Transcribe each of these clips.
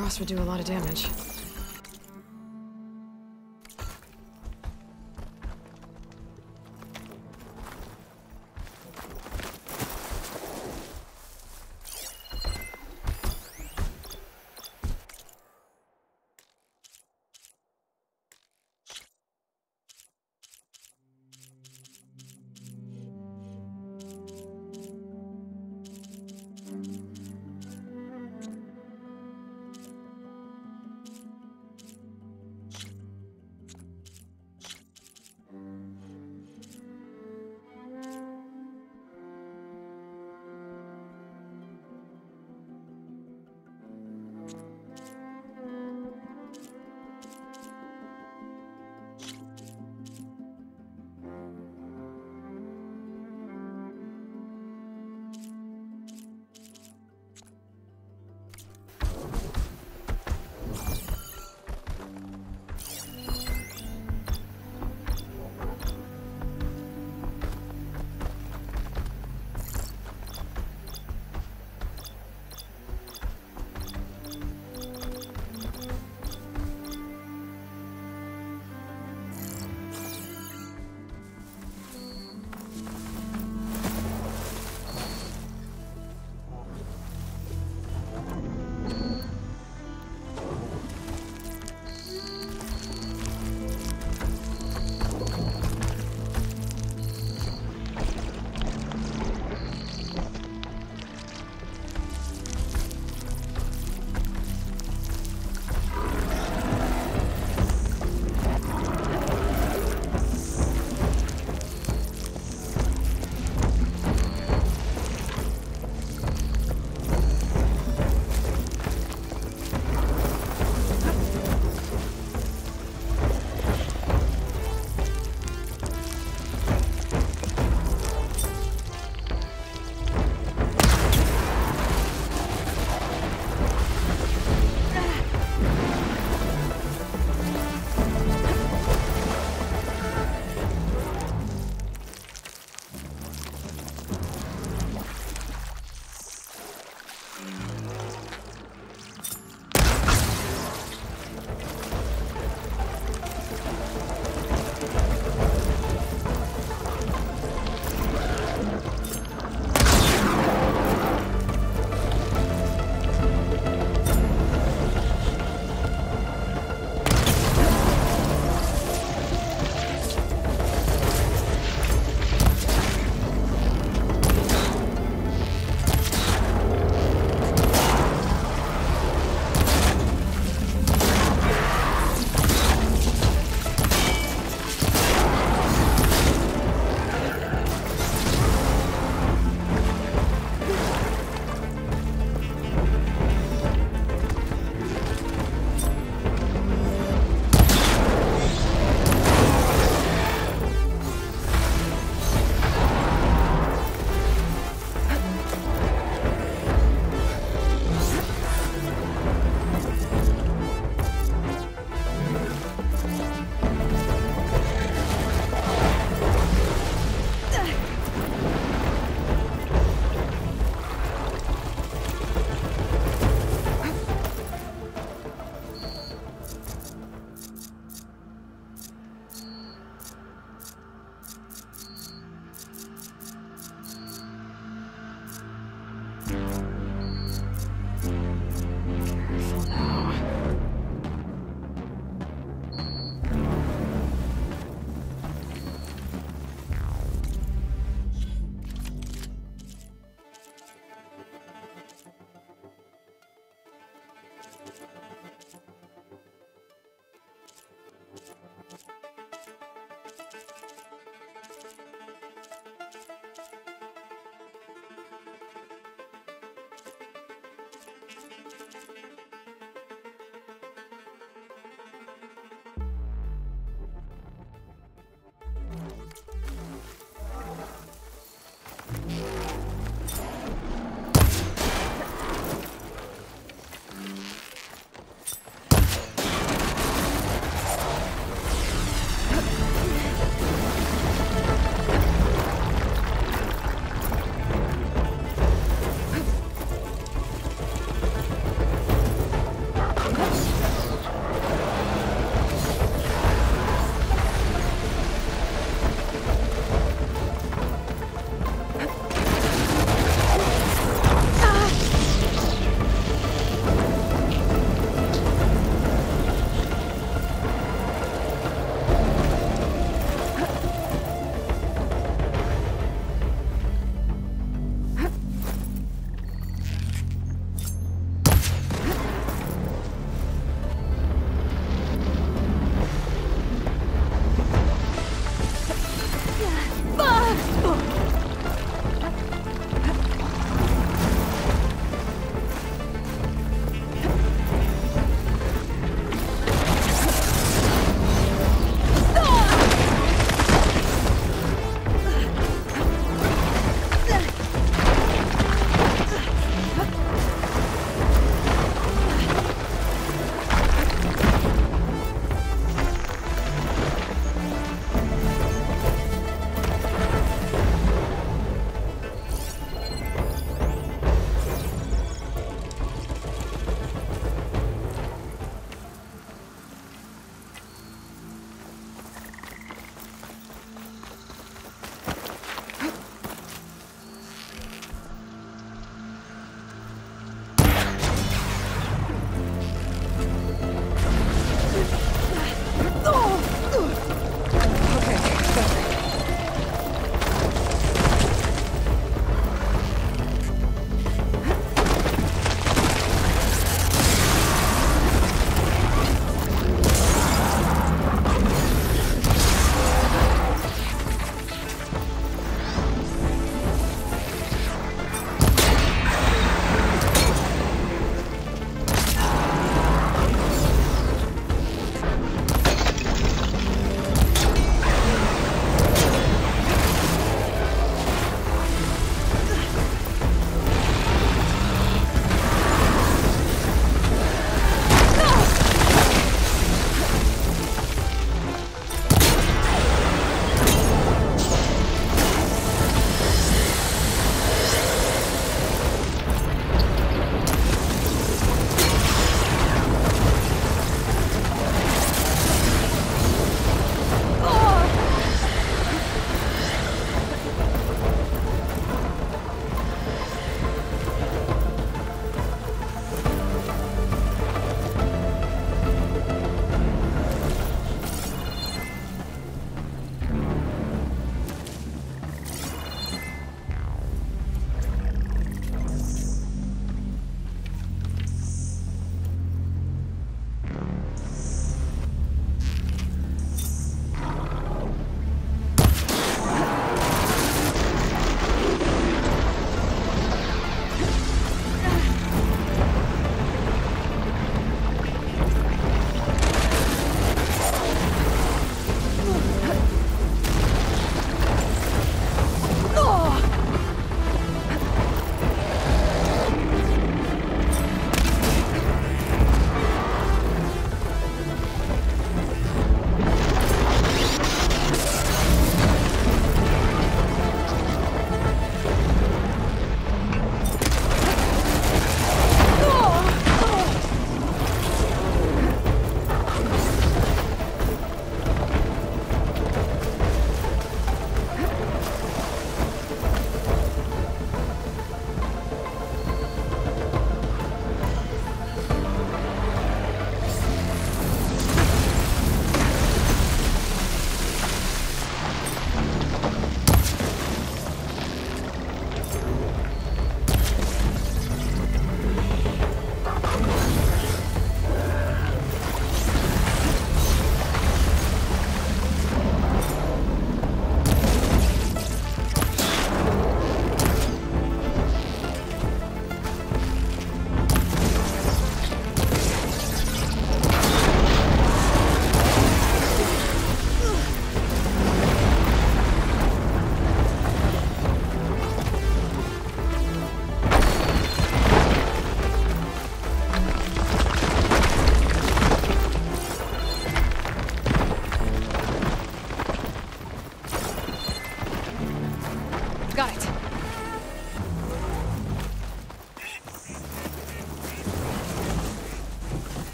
cross would do a lot of damage.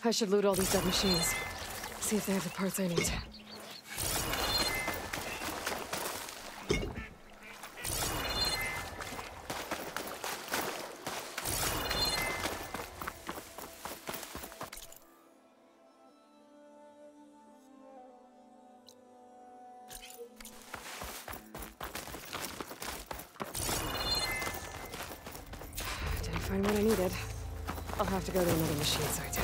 I should loot all these dead machines. See if they have the parts I need. Didn't find what I needed. I'll have to go to another machine site.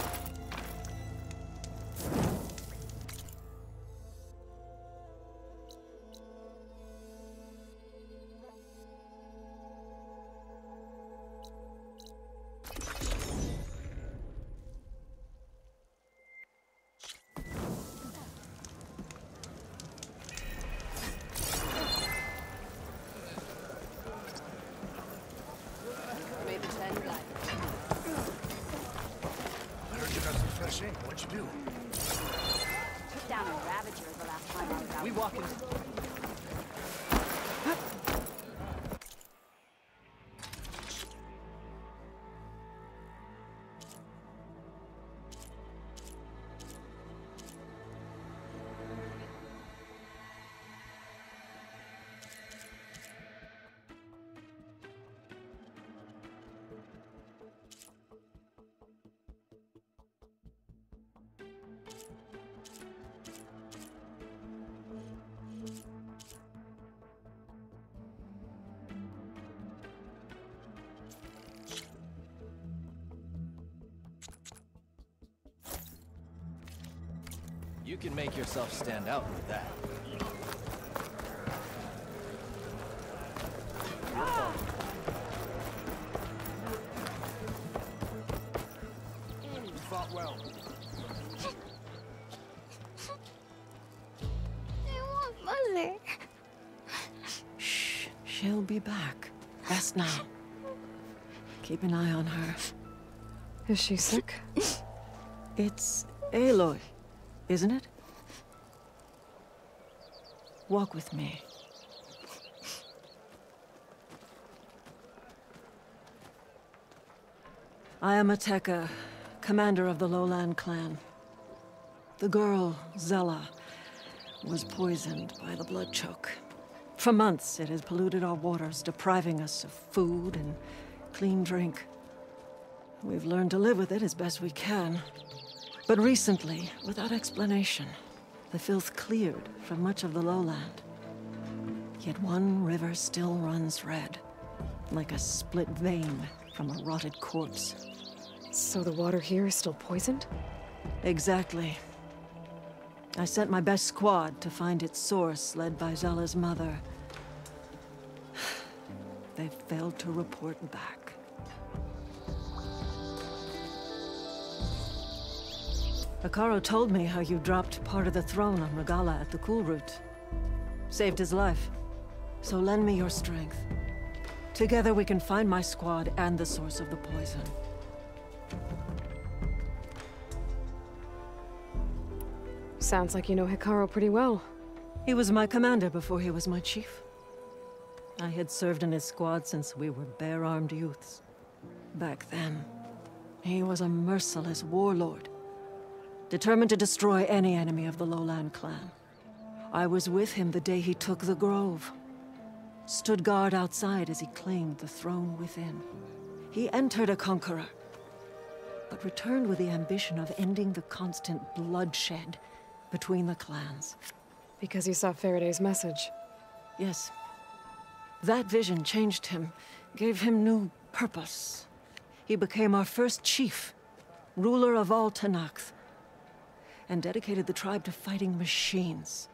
What'd you do? Took down a Ravager the last time I was out. We walking. You can make yourself stand out with that. You fought well. I want Mother. Shh, she'll be back. Rest now. Keep an eye on her. Is she sick? It's Aloy, isn't it? Walk with me. I am Ateka, commander of the Lowland clan. The girl, Zella, was poisoned by the blood choke. For months, it has polluted our waters, depriving us of food and clean drink. We've learned to live with it as best we can. But recently, without explanation, the filth cleared from much of the lowland. Yet one river still runs red, like a split vein from a rotted corpse. So the water here is still poisoned? Exactly. I sent my best squad to find its source, led by Zella's mother. They failed to report back. Hekarro told me how you dropped part of the throne on Regala at the Cool Route. Saved his life. So lend me your strength. Together we can find my squad and the source of the poison. Sounds like you know Hekarro pretty well. He was my commander before he was my chief. I had served in his squad since we were bare-armed youths. Back then, he was a merciless warlord, determined to destroy any enemy of the Lowland clan. I was with him the day he took the Grove. Stood guard outside as he claimed the throne within. He entered a conqueror, but returned with the ambition of ending the constant bloodshed between the clans. Because you saw Faraday's message. Yes. That vision changed him, gave him new purpose. He became our first chief, ruler of all Tenakth, and dedicated the tribe to fighting machines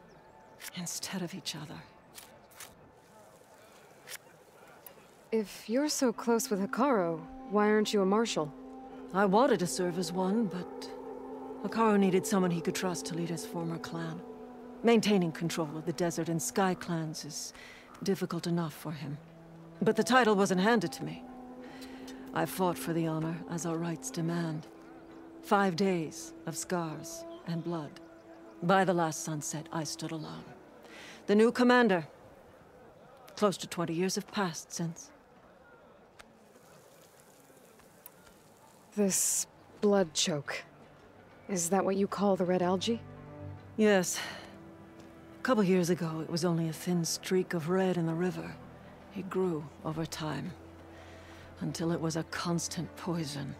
instead of each other. If you're so close with Hekarro, why aren't you a marshal? I wanted to serve as one, but Hekarro needed someone he could trust to lead his former clan. Maintaining control of the desert and sky clans is difficult enough for him. But the title wasn't handed to me. I fought for the honor, as our rights demand. 5 days of scars and blood. By the last sunset, I stood alone. The new commander. Close to 20 years have passed since. This blood choke. Is that what you call the red algae? Yes. A couple years ago, it was only a thin streak of red in the river. It grew over time, until it was a constant poison.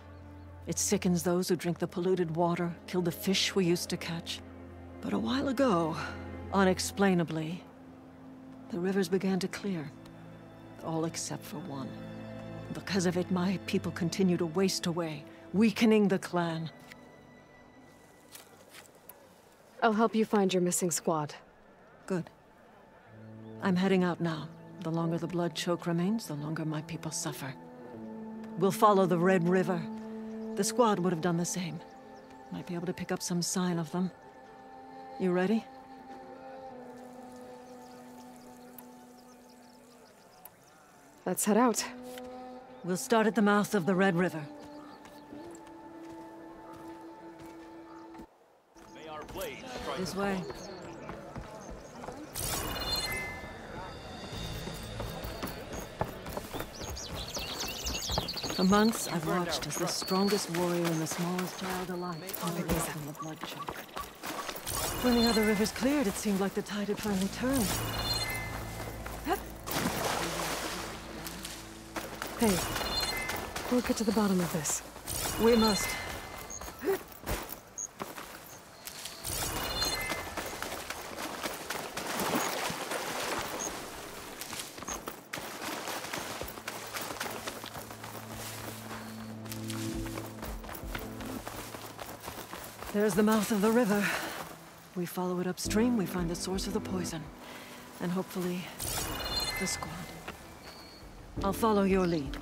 It sickens those who drink the polluted water, killed the fish we used to catch. But a while ago, unexplainably, the rivers began to clear. All except for one. Because of it, my people continue to waste away, weakening the clan. I'll help you find your missing squad. Good. I'm heading out now. The longer the blood choke remains, the longer my people suffer. We'll follow the Red River. The squad would have done the same. Might be able to pick up some sign of them. You ready? Let's head out. We'll start at the mouth of the Red River. This way. For months, I've watched as the strongest warrior and the smallest child alive overdosed in the blood choke. When the other rivers cleared, it seemed like the tide had finally turned. Hey, we'll get to the bottom of this. We must. There's the mouth of the river. We follow it upstream, we find the source of the poison. And hopefully, the squad. I'll follow your lead.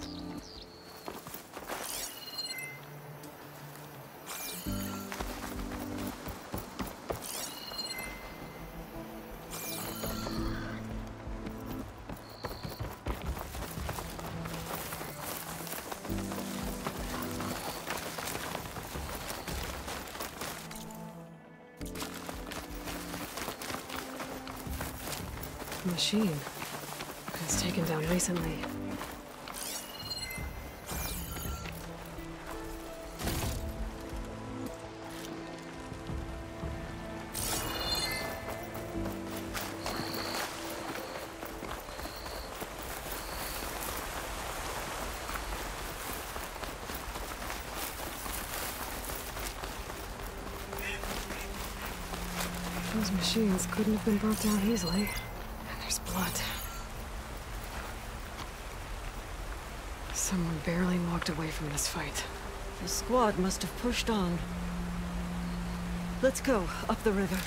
Machine. It's taken down recently. Those machines couldn't have been brought down easily. And there's blood. Someone barely walked away from this fight. The squad must have pushed on. Let's go, up the river.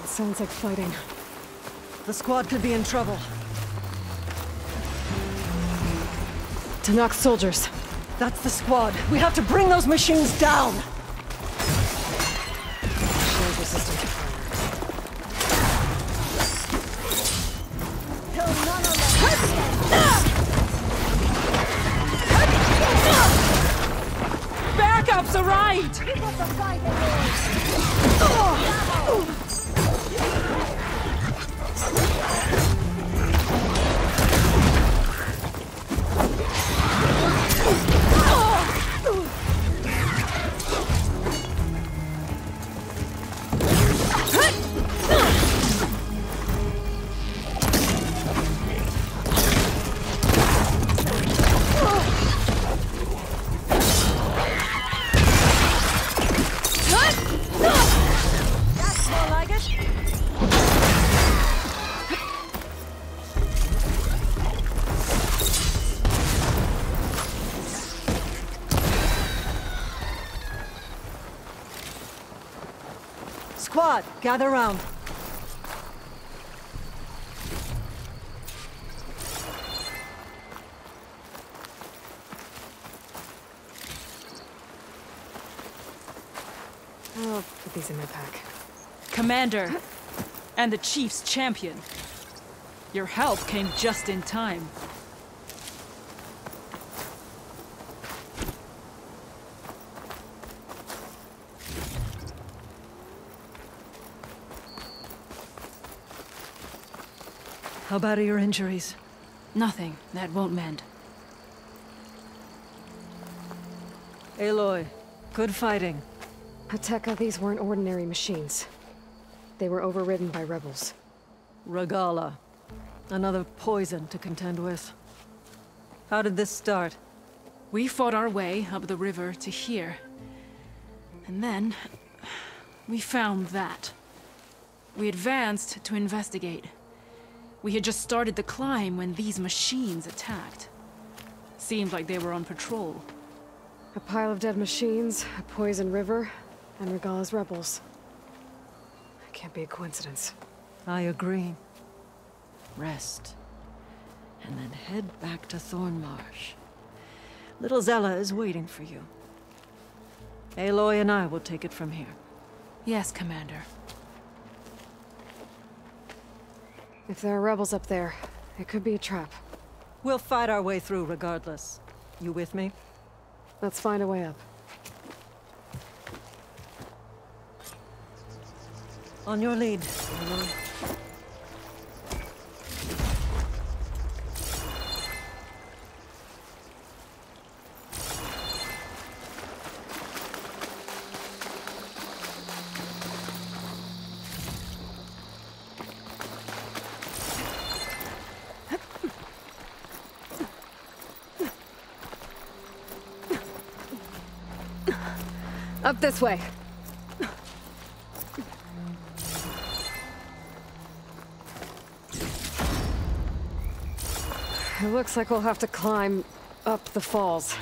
It sounds like fighting. The squad could be in trouble. To knock soldiers. That's the squad. We have to bring those machines down! Shield resistant to fire. Backup's arrived! Squad, gather round. I'll put these in my pack. Commander, and the Chief's champion. Your help came just in time. How bad are your injuries? Nothing. That won't mend. Aloy, good fighting. Hateka, these weren't ordinary machines. They were overridden by rebels. Regala. Another poison to contend with. How did this start? We fought our way up the river to here. And then... we found that. We advanced to investigate. We had just started the climb when these machines attacked. Seemed like they were on patrol. A pile of dead machines, a poison river, and Regala's rebels. It can't be a coincidence. I agree. Rest. And then head back to Thornmarsh. Little Zella is waiting for you. Aloy and I will take it from here. Yes, Commander. If there are rebels up there, it could be a trap. We'll fight our way through regardless. You with me? Let's find a way up. On your lead, Aloy. Up this way. It looks like we'll have to climb up the falls.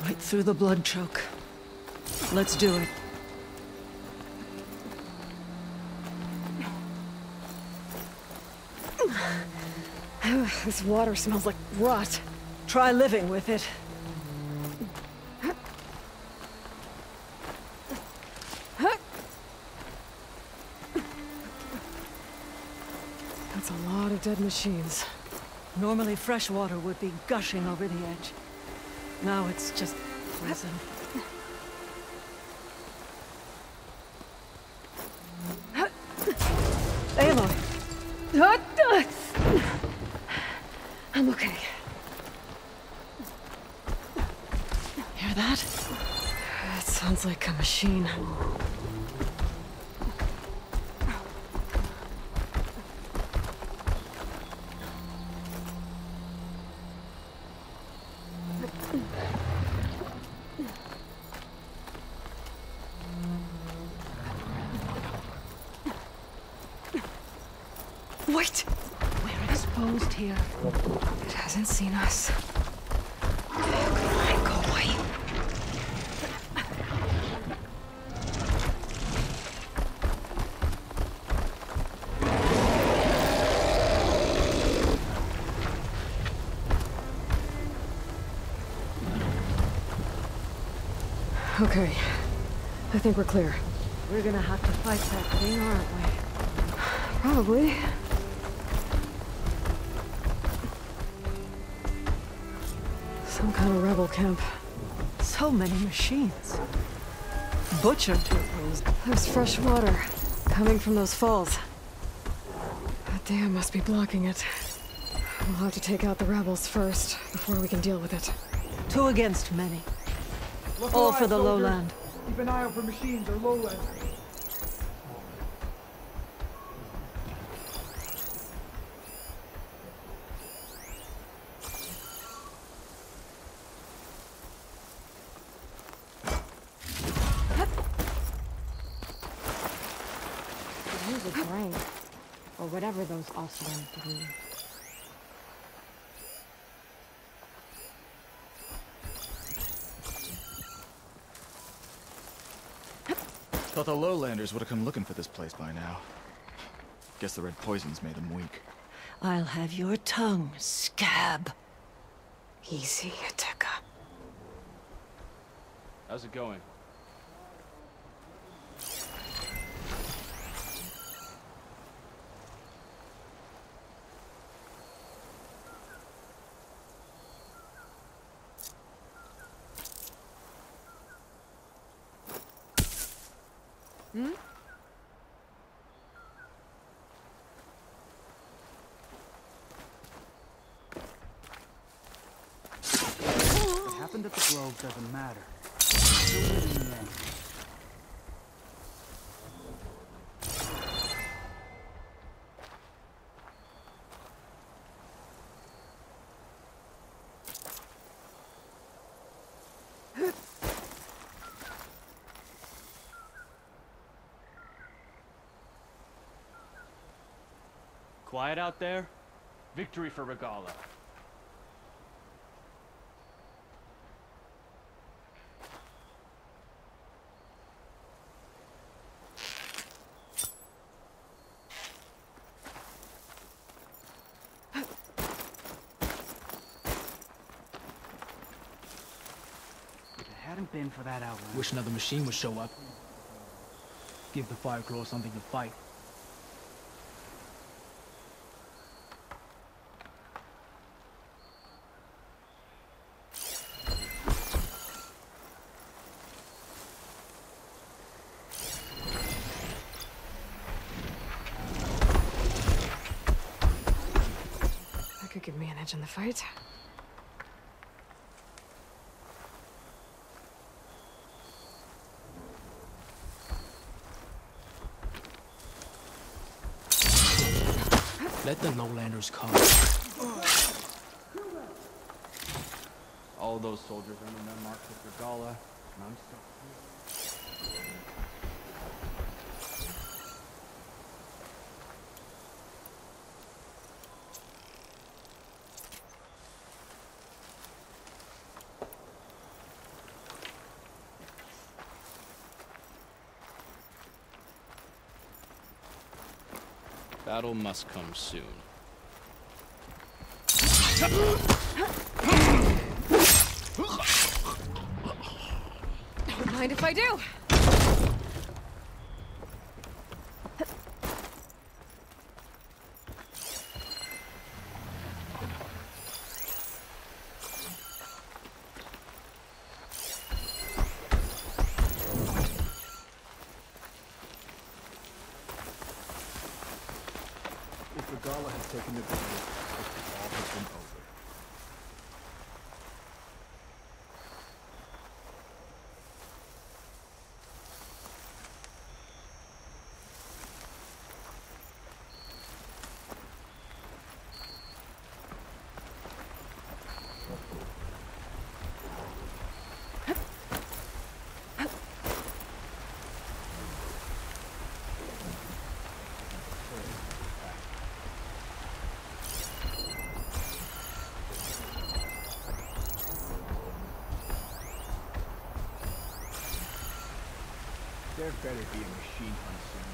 Right through the blood choke. Let's do it. This water smells like rot. Try living with it. That's a lot of dead machines. Normally fresh water would be gushing over the edge. Now it's just poison. Aloy! I'm okay. Hear that? That sounds like a machine. Wait! We're exposed here. It hasn't seen us. Come on, go away. Okay. I think we're clear. We're gonna have to fight that thing, aren't we? Probably. Some kind of rebel camp. So many machines. Butcher tools. There's fresh water coming from those falls. That dam must be blocking it. We'll have to take out the rebels first, before we can deal with it. 2 against many. Look All alive, for the soldiers. lowland. Keep an eye out for machines or lowland. Use a brain, or whatever those offspring do. Thought the lowlanders would have come looking for this place by now. Guess the red poisons made them weak. I'll have your tongue, scab. Easy, Hateka. How's it going? globe doesn't matter. You'll win in the end. Quiet out there. Victory for Regala. If it hadn't been for that outlander... Wish another machine would show up. Give the Fireclaw something to fight. That could give me an edge in the fight. Let the lowlanders come. All those soldiers earning their marks with Regala, and I'm stuck here. Battle must come soon. Don't mind if I do. If Regala had taken the battle, all has been over. There better be a machine hunt soon.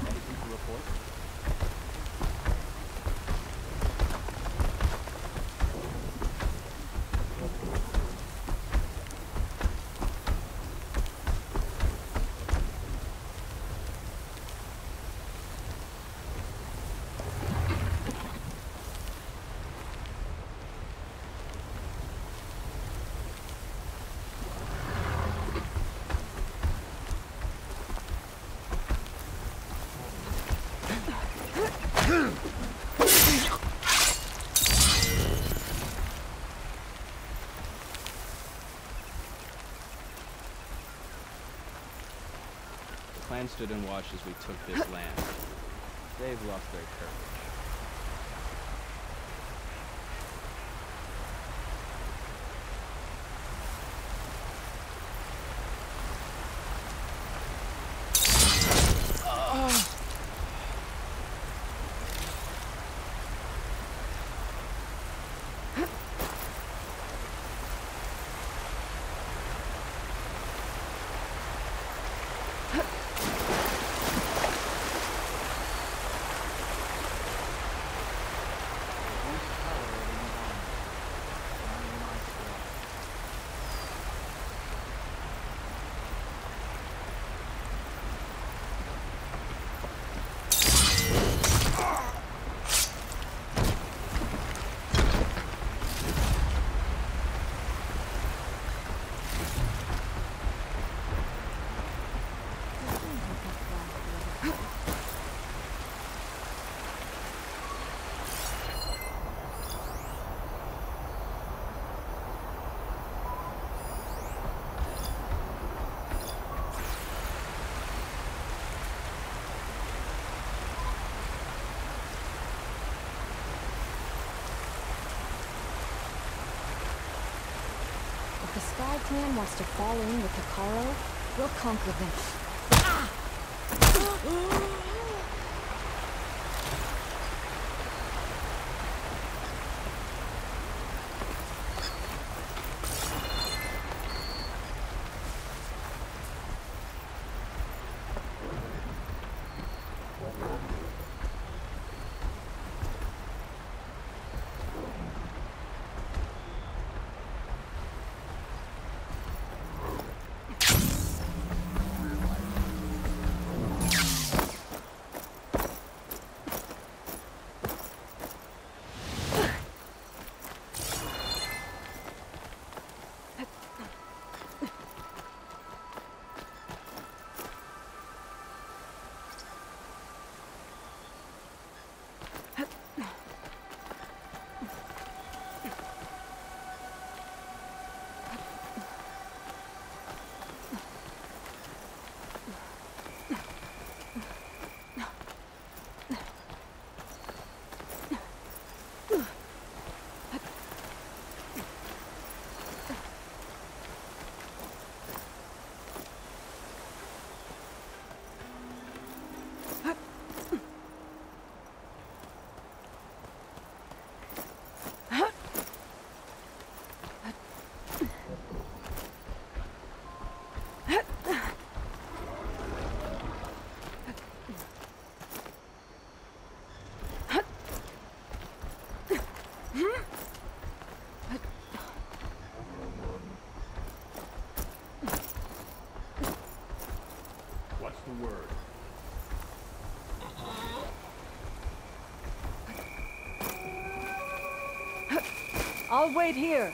Anything to report? The clan stood and watched as we took this land. They've lost their courage. Sky Clan wants to fall in with Takaro, we'll conquer them. What's the word? I'll wait here.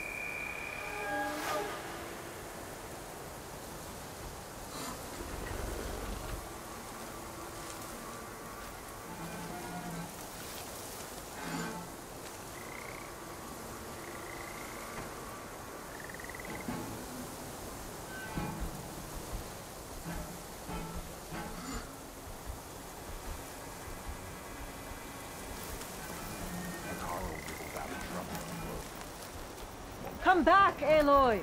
Come back, Aloy!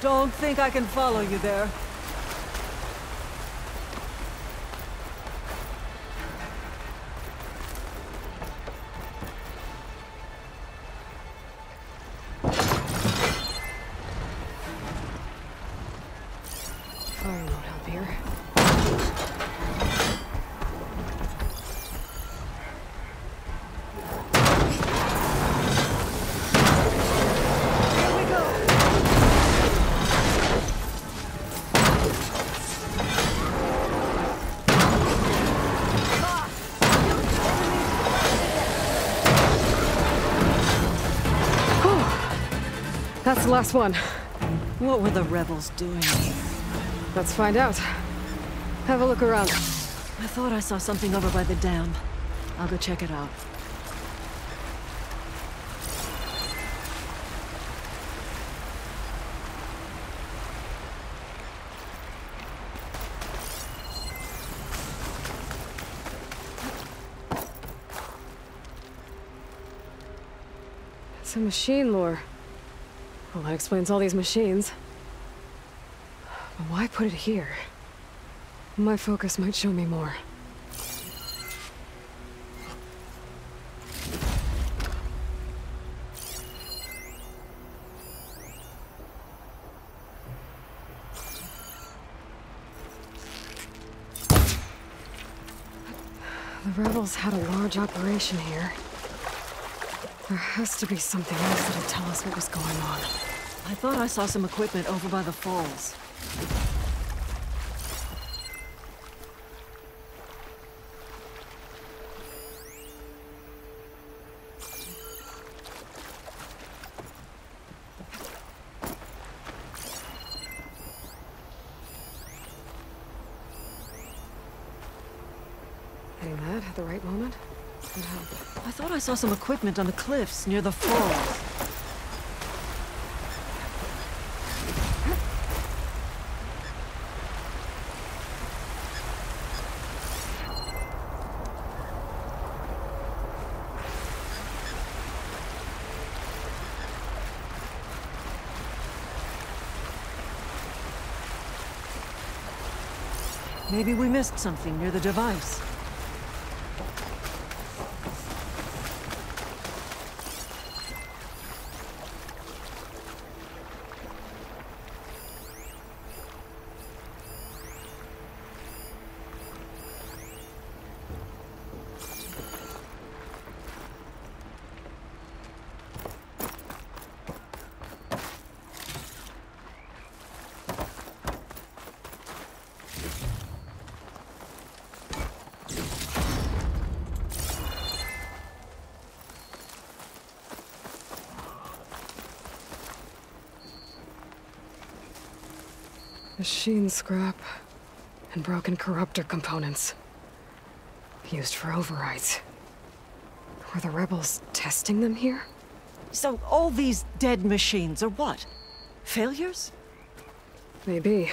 Don't think I can follow you there. Fire won't help here. That's the last one. What were the rebels doing here? Let's find out. Have a look around. I thought I saw something over by the dam. I'll go check it out. It's a machine lore. Well, that explains all these machines. But why put it here? My focus might show me more. The rebels had a large operation here. There has to be something else that'll tell us what was going on. I thought I saw some equipment over by the falls. at the right moment would help. I thought I saw some equipment on the cliffs near the falls. Maybe we missed something near the device. Machine scrap and broken corruptor components. Used for overrides. Were the rebels testing them here? So all these dead machines are what? Failures? Maybe.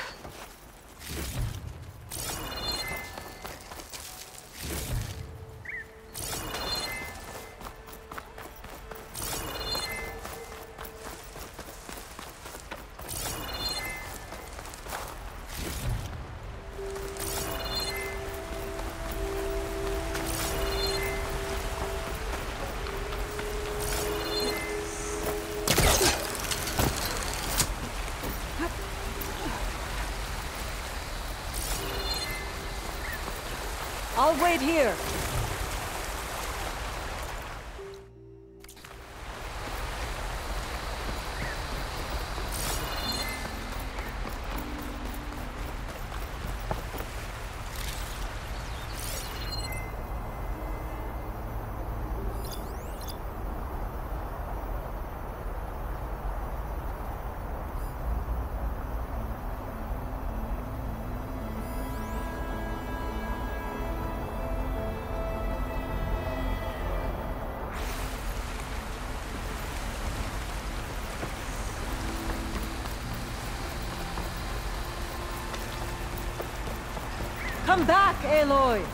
I'll wait here. Come back, Aloy!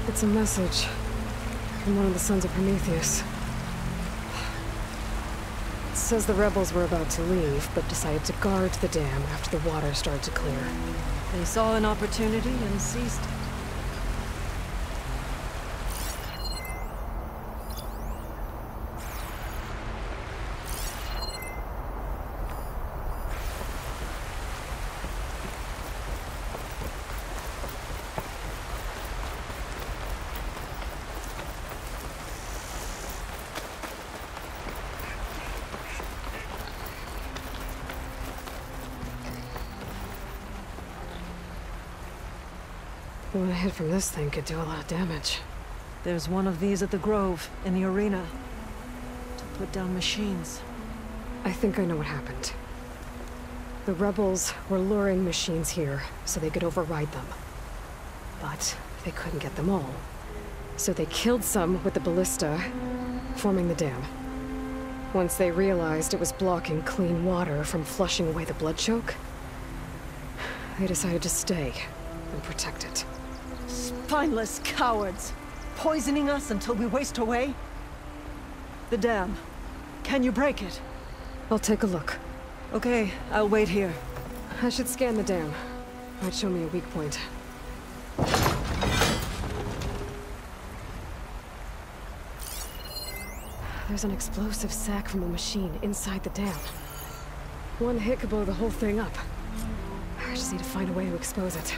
It's a message from one of the Sons of Prometheus. It says the rebels were about to leave, but decided to guard the dam after the water started to clear. They saw an opportunity and seized it. One hit from this thing could do a lot of damage. There's one of these at the Grove, in the arena. To put down machines. I think I know what happened. The rebels were luring machines here so they could override them. But they couldn't get them all. So they killed some with the ballista, forming the dam. Once they realized it was blocking clean water from flushing away the blood choke, they decided to stay and protect it. Spineless cowards! Poisoning us until we waste away? The dam. Can you break it? I'll take a look. Okay, I'll wait here. I should scan the dam. Might show me a weak point. There's an explosive sac from a machine inside the dam. One hit could blow the whole thing up. I just need to find a way to expose it.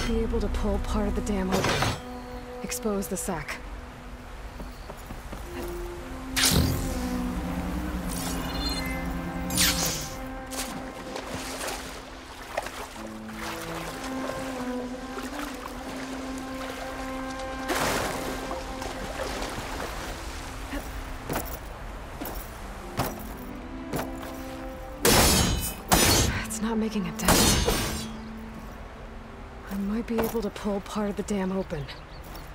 Be able to pull part of the dam open. Expose the sac. It's not making a dent. I might be able to pull part of the dam open.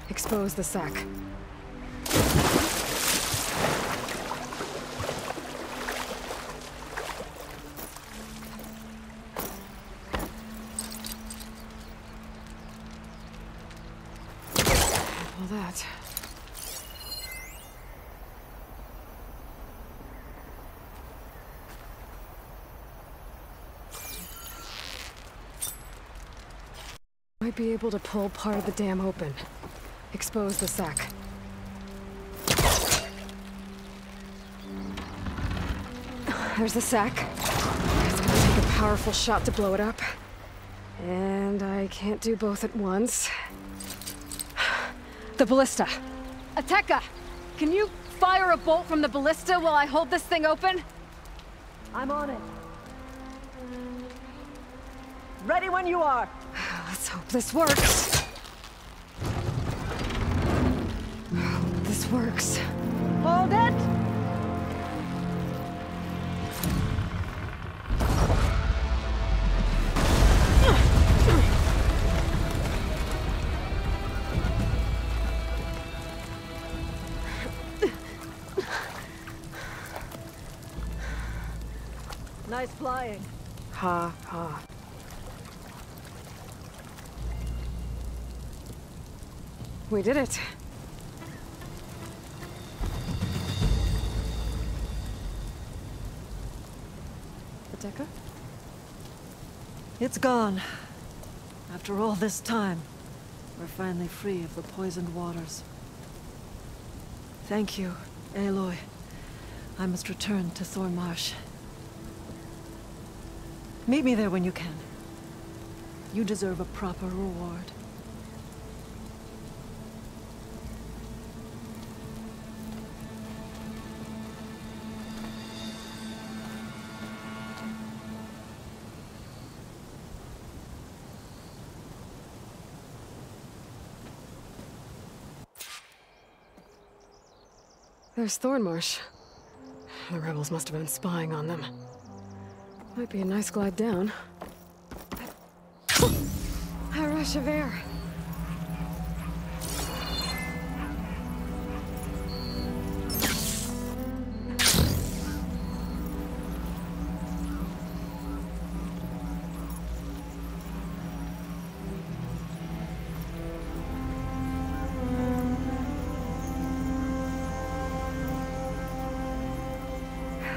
Expose the sac. All that. Might be able to pull part of the dam open. Expose the sac. There's the sac. It's gonna take a powerful shot to blow it up. And I can't do both at once. The ballista. Ateka, can you fire a bolt from the ballista while I hold this thing open? I'm on it. Ready when you are. Let's hope this works. This works. Hold it! Nice flying. Ha ha. We did it. Ateka? It's gone. After all this time, we're finally free of the poisoned waters. Thank you, Aloy. I must return to Thornmarsh. Meet me there when you can. You deserve a proper reward. There's Thornmarsh. The rebels must have been spying on them. Might be a nice glide down. A rush of air.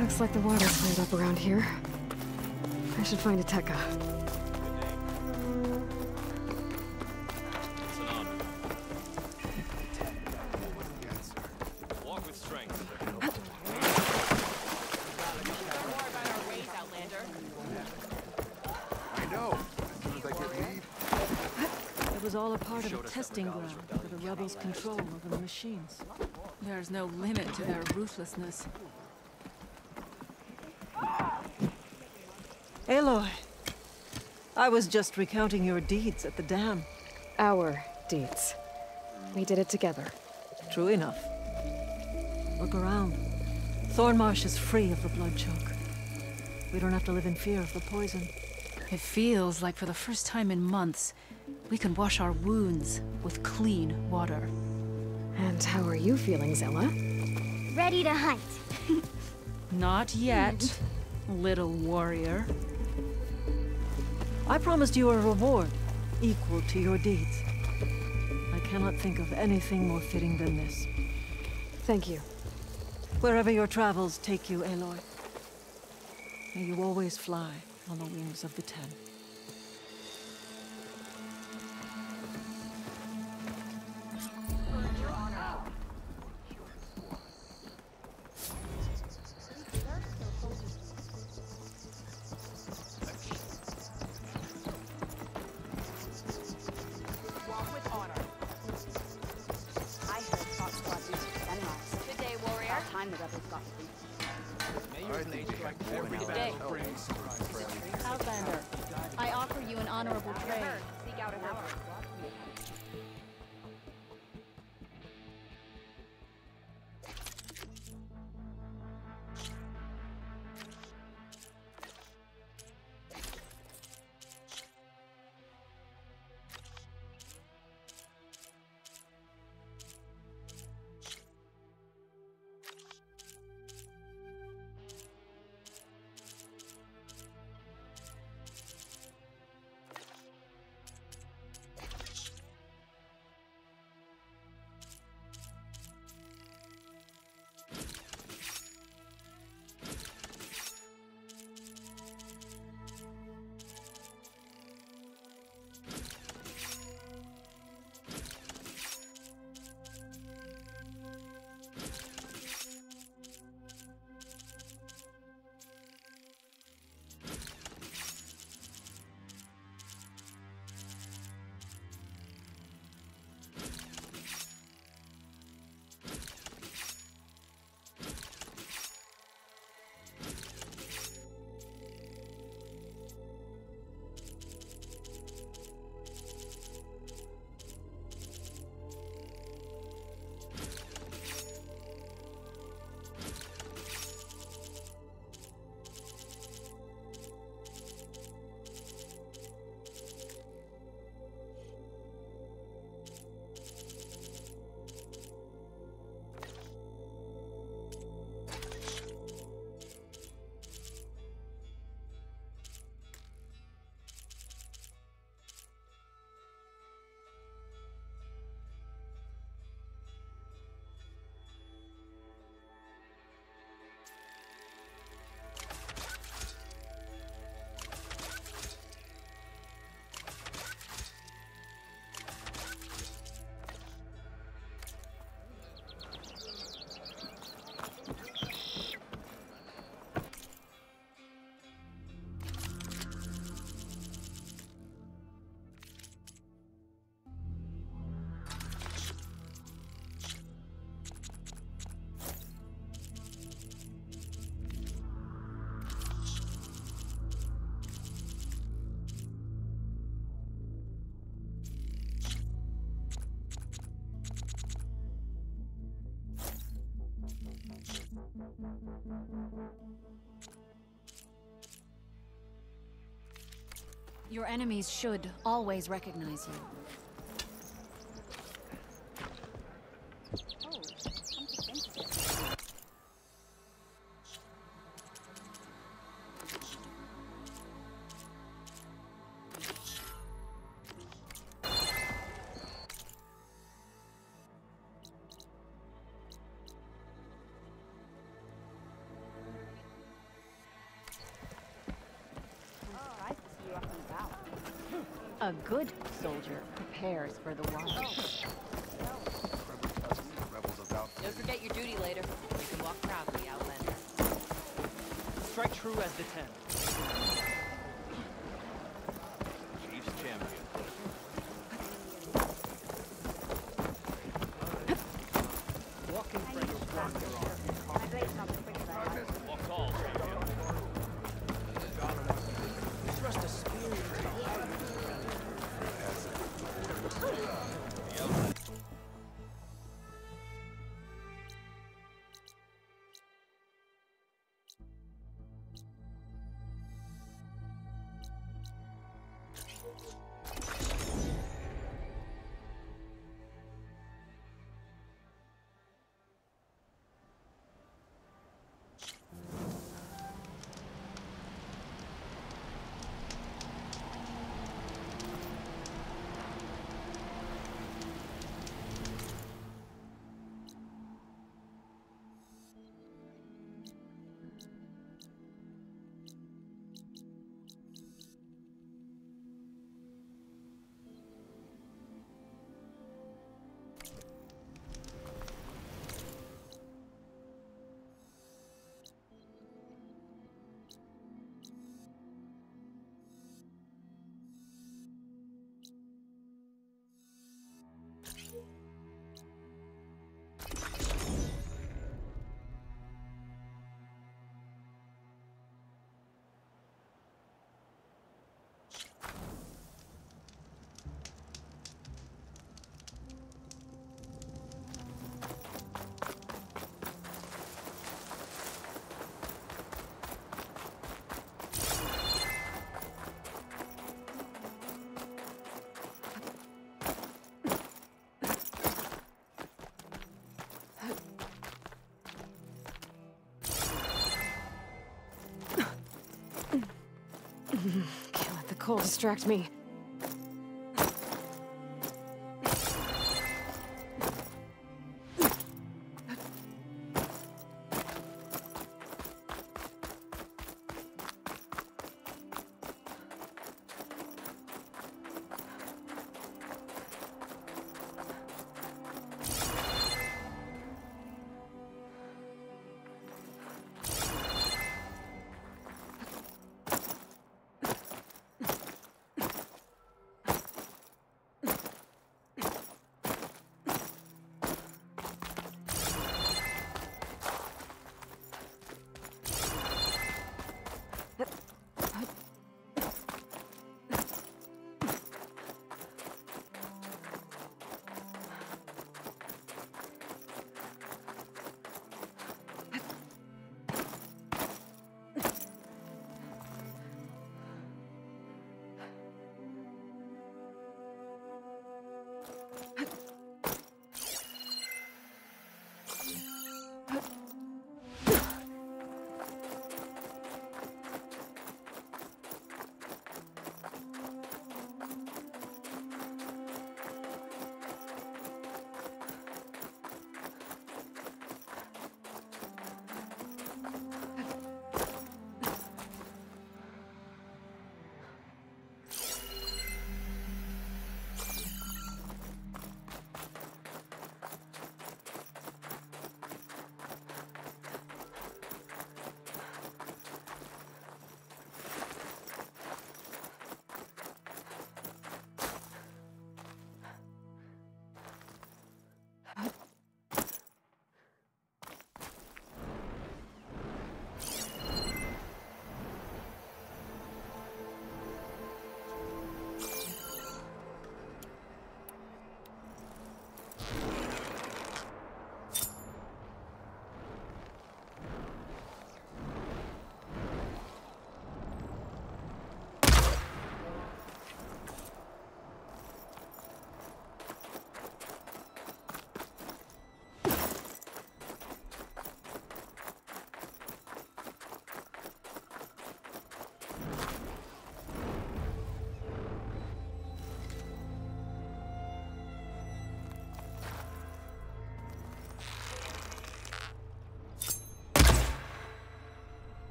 Looks like the water's cleared up around here. I should find Ateka. Walk with strength. I know. As soon as I get leave. It was all a part of a testing ground for the rebels' control over the machines. There's no limit to their ruthlessness. Aloy, I was just recounting your deeds at the dam. Our deeds. We did it together. True enough. Look around. Thornmarsh is free of the blood choke. We don't have to live in fear of the poison. It feels like for the first time in months, we can wash our wounds with clean water. And how are you feeling, Zella? Ready to hunt. Not yet, little warrior. I promised you a reward equal to your deeds. I cannot think of anything more fitting than this. Thank you. Wherever your travels take you, Aloy, may you always fly on the wings of the Ten. Outlander, I offer you an honorable trade. Seek out an hour. Your enemies should always recognize you. A good soldier prepares for the wild. Don't forget your duty later. You can walk proudly, Outlander. Strike true as the 10. Chief's champion. Can't let the cold distract me.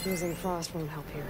Using frost won't help here.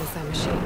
against that machine.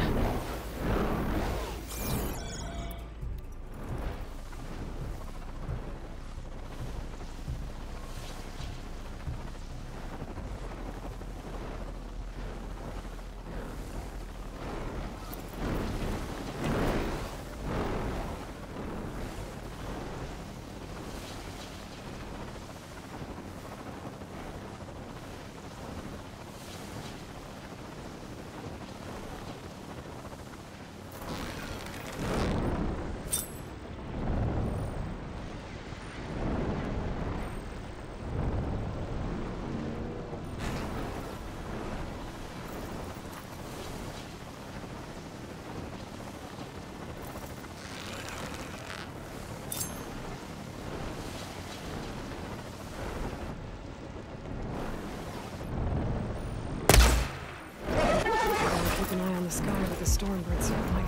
Keep an eye on the sky with the storm bird circling.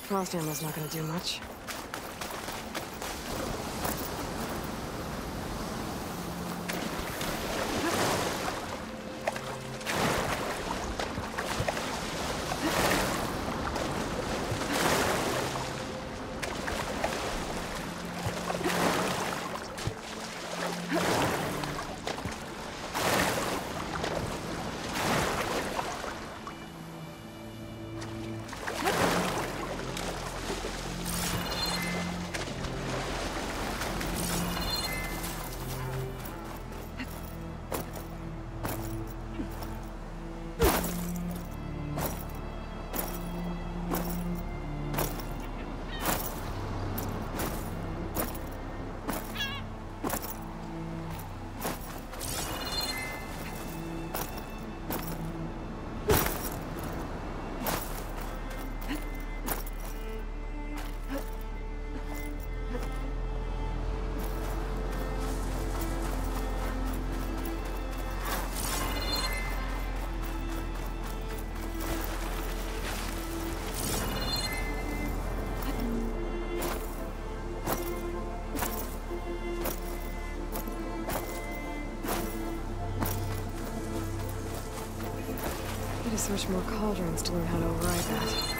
Frost ammo's not gonna do much. Need to search more cauldrons to learn how to override that.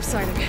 subsiding.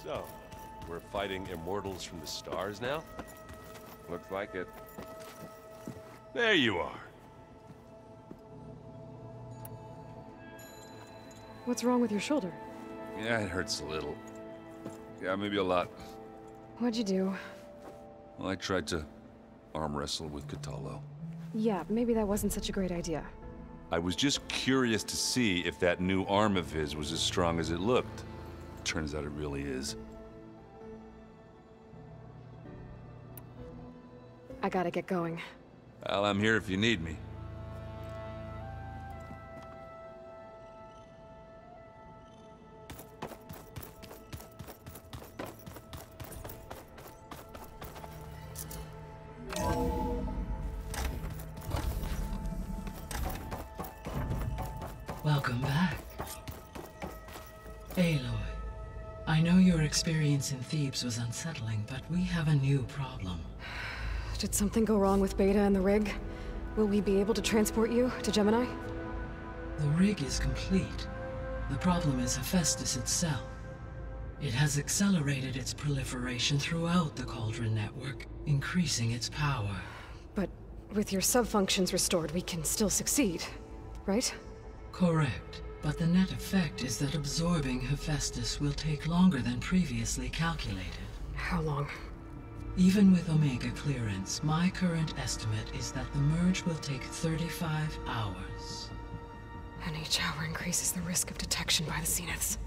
So, we're fighting immortals from the stars now? Looks like it. There you are. What's wrong with your shoulder? Yeah, it hurts a little. Yeah, maybe a lot. What'd you do? Well, I tried to arm wrestle with Catallo. Yeah, maybe that wasn't such a great idea. I was just curious to see if that new arm of his was as strong as it looked. Turns out it really is. I gotta get going. Well, I'm here if you need me. Welcome back. Aloy, I know your experience in Thebes was unsettling, but we have a new problem. Did something go wrong with Beta and the rig? Will we be able to transport you to Gemini? The rig is complete. The problem is Hephaestus itself. It has accelerated its proliferation throughout the Cauldron network, increasing its power. But with your sub-functions restored, we can still succeed, right? Correct. But the net effect is that absorbing Hephaestus will take longer than previously calculated. How long? Even with Omega clearance, my current estimate is that the merge will take 35 hours. And each hour increases the risk of detection by the Zeniths.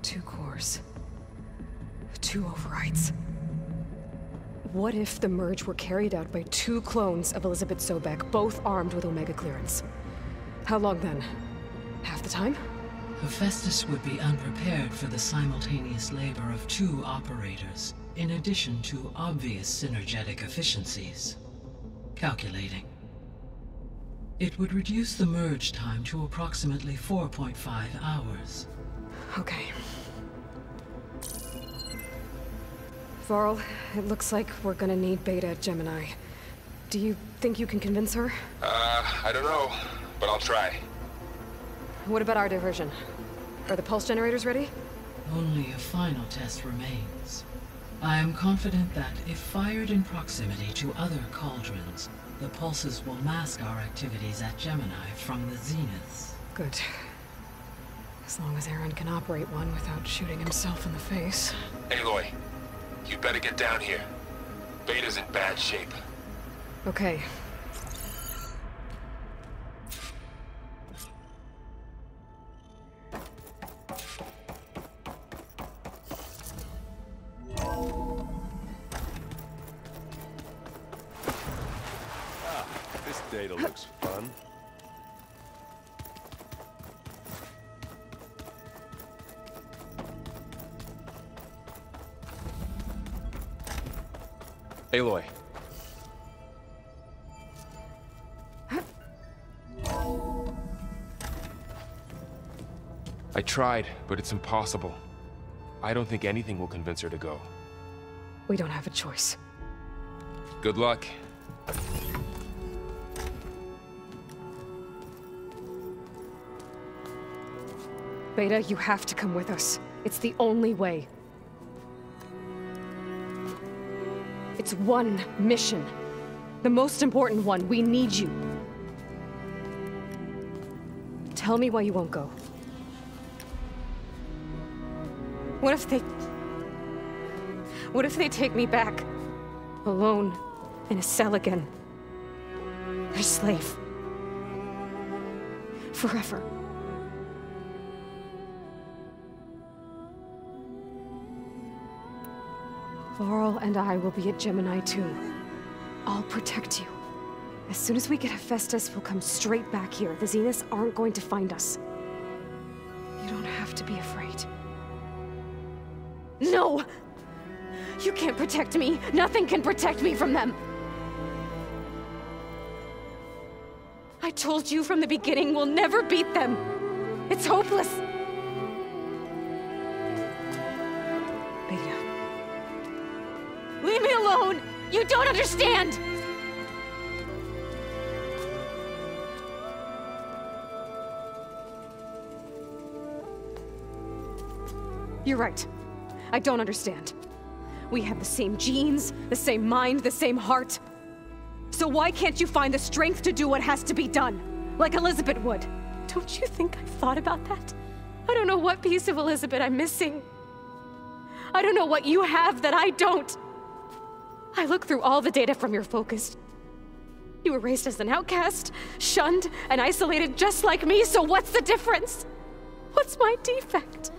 Two cores. Two overrides. What if the merge were carried out by two clones of Elizabeth Sobek, both armed with Omega clearance? How long then? Half the time? Hephaestus would be unprepared for the simultaneous labor of two operators, in addition to obvious synergetic efficiencies. Calculating. It would reduce the merge time to approximately 4.5 hours. Okay. Varl, it looks like we're gonna need Beta at Gemini. Do you think you can convince her? I don't know, but I'll try. What about our diversion? Are the pulse generators ready? Only a final test remains. I am confident that if fired in proximity to other cauldrons, the pulses will mask our activities at Gemini from the zeniths. Good. As long as Aaron can operate one without shooting himself in the face. Aloy, you better get down here. Beta's in bad shape. Okay. This data looks fun. Aloy. I tried, but it's impossible. I don't think anything will convince her to go. We don't have a choice. Good luck. Beta, you have to come with us. It's the only way. It's one mission. The most important one. We need you. Tell me why you won't go. What if they take me back? Alone, in a cell again. Their slave. Forever. Varl and I will be at Gemini too. I'll protect you. As soon as we get Hephaestus, we'll come straight back here. The Zeniths aren't going to find us. You don't have to be afraid. No! You can't protect me. Nothing can protect me from them. I told you from the beginning, we'll never beat them. It's hopeless. Beta. Leave me alone! You don't understand! You're right. I don't understand. We have the same genes, the same mind, the same heart. So why can't you find the strength to do what has to be done? Like Elizabeth would. Don't you think I've thought about that? I don't know what piece of Elizabeth I'm missing. I don't know what you have that I don't. I look through all the data from your focus. You were raised as an outcast, shunned, and isolated just like me, so what's the difference? What's my defect?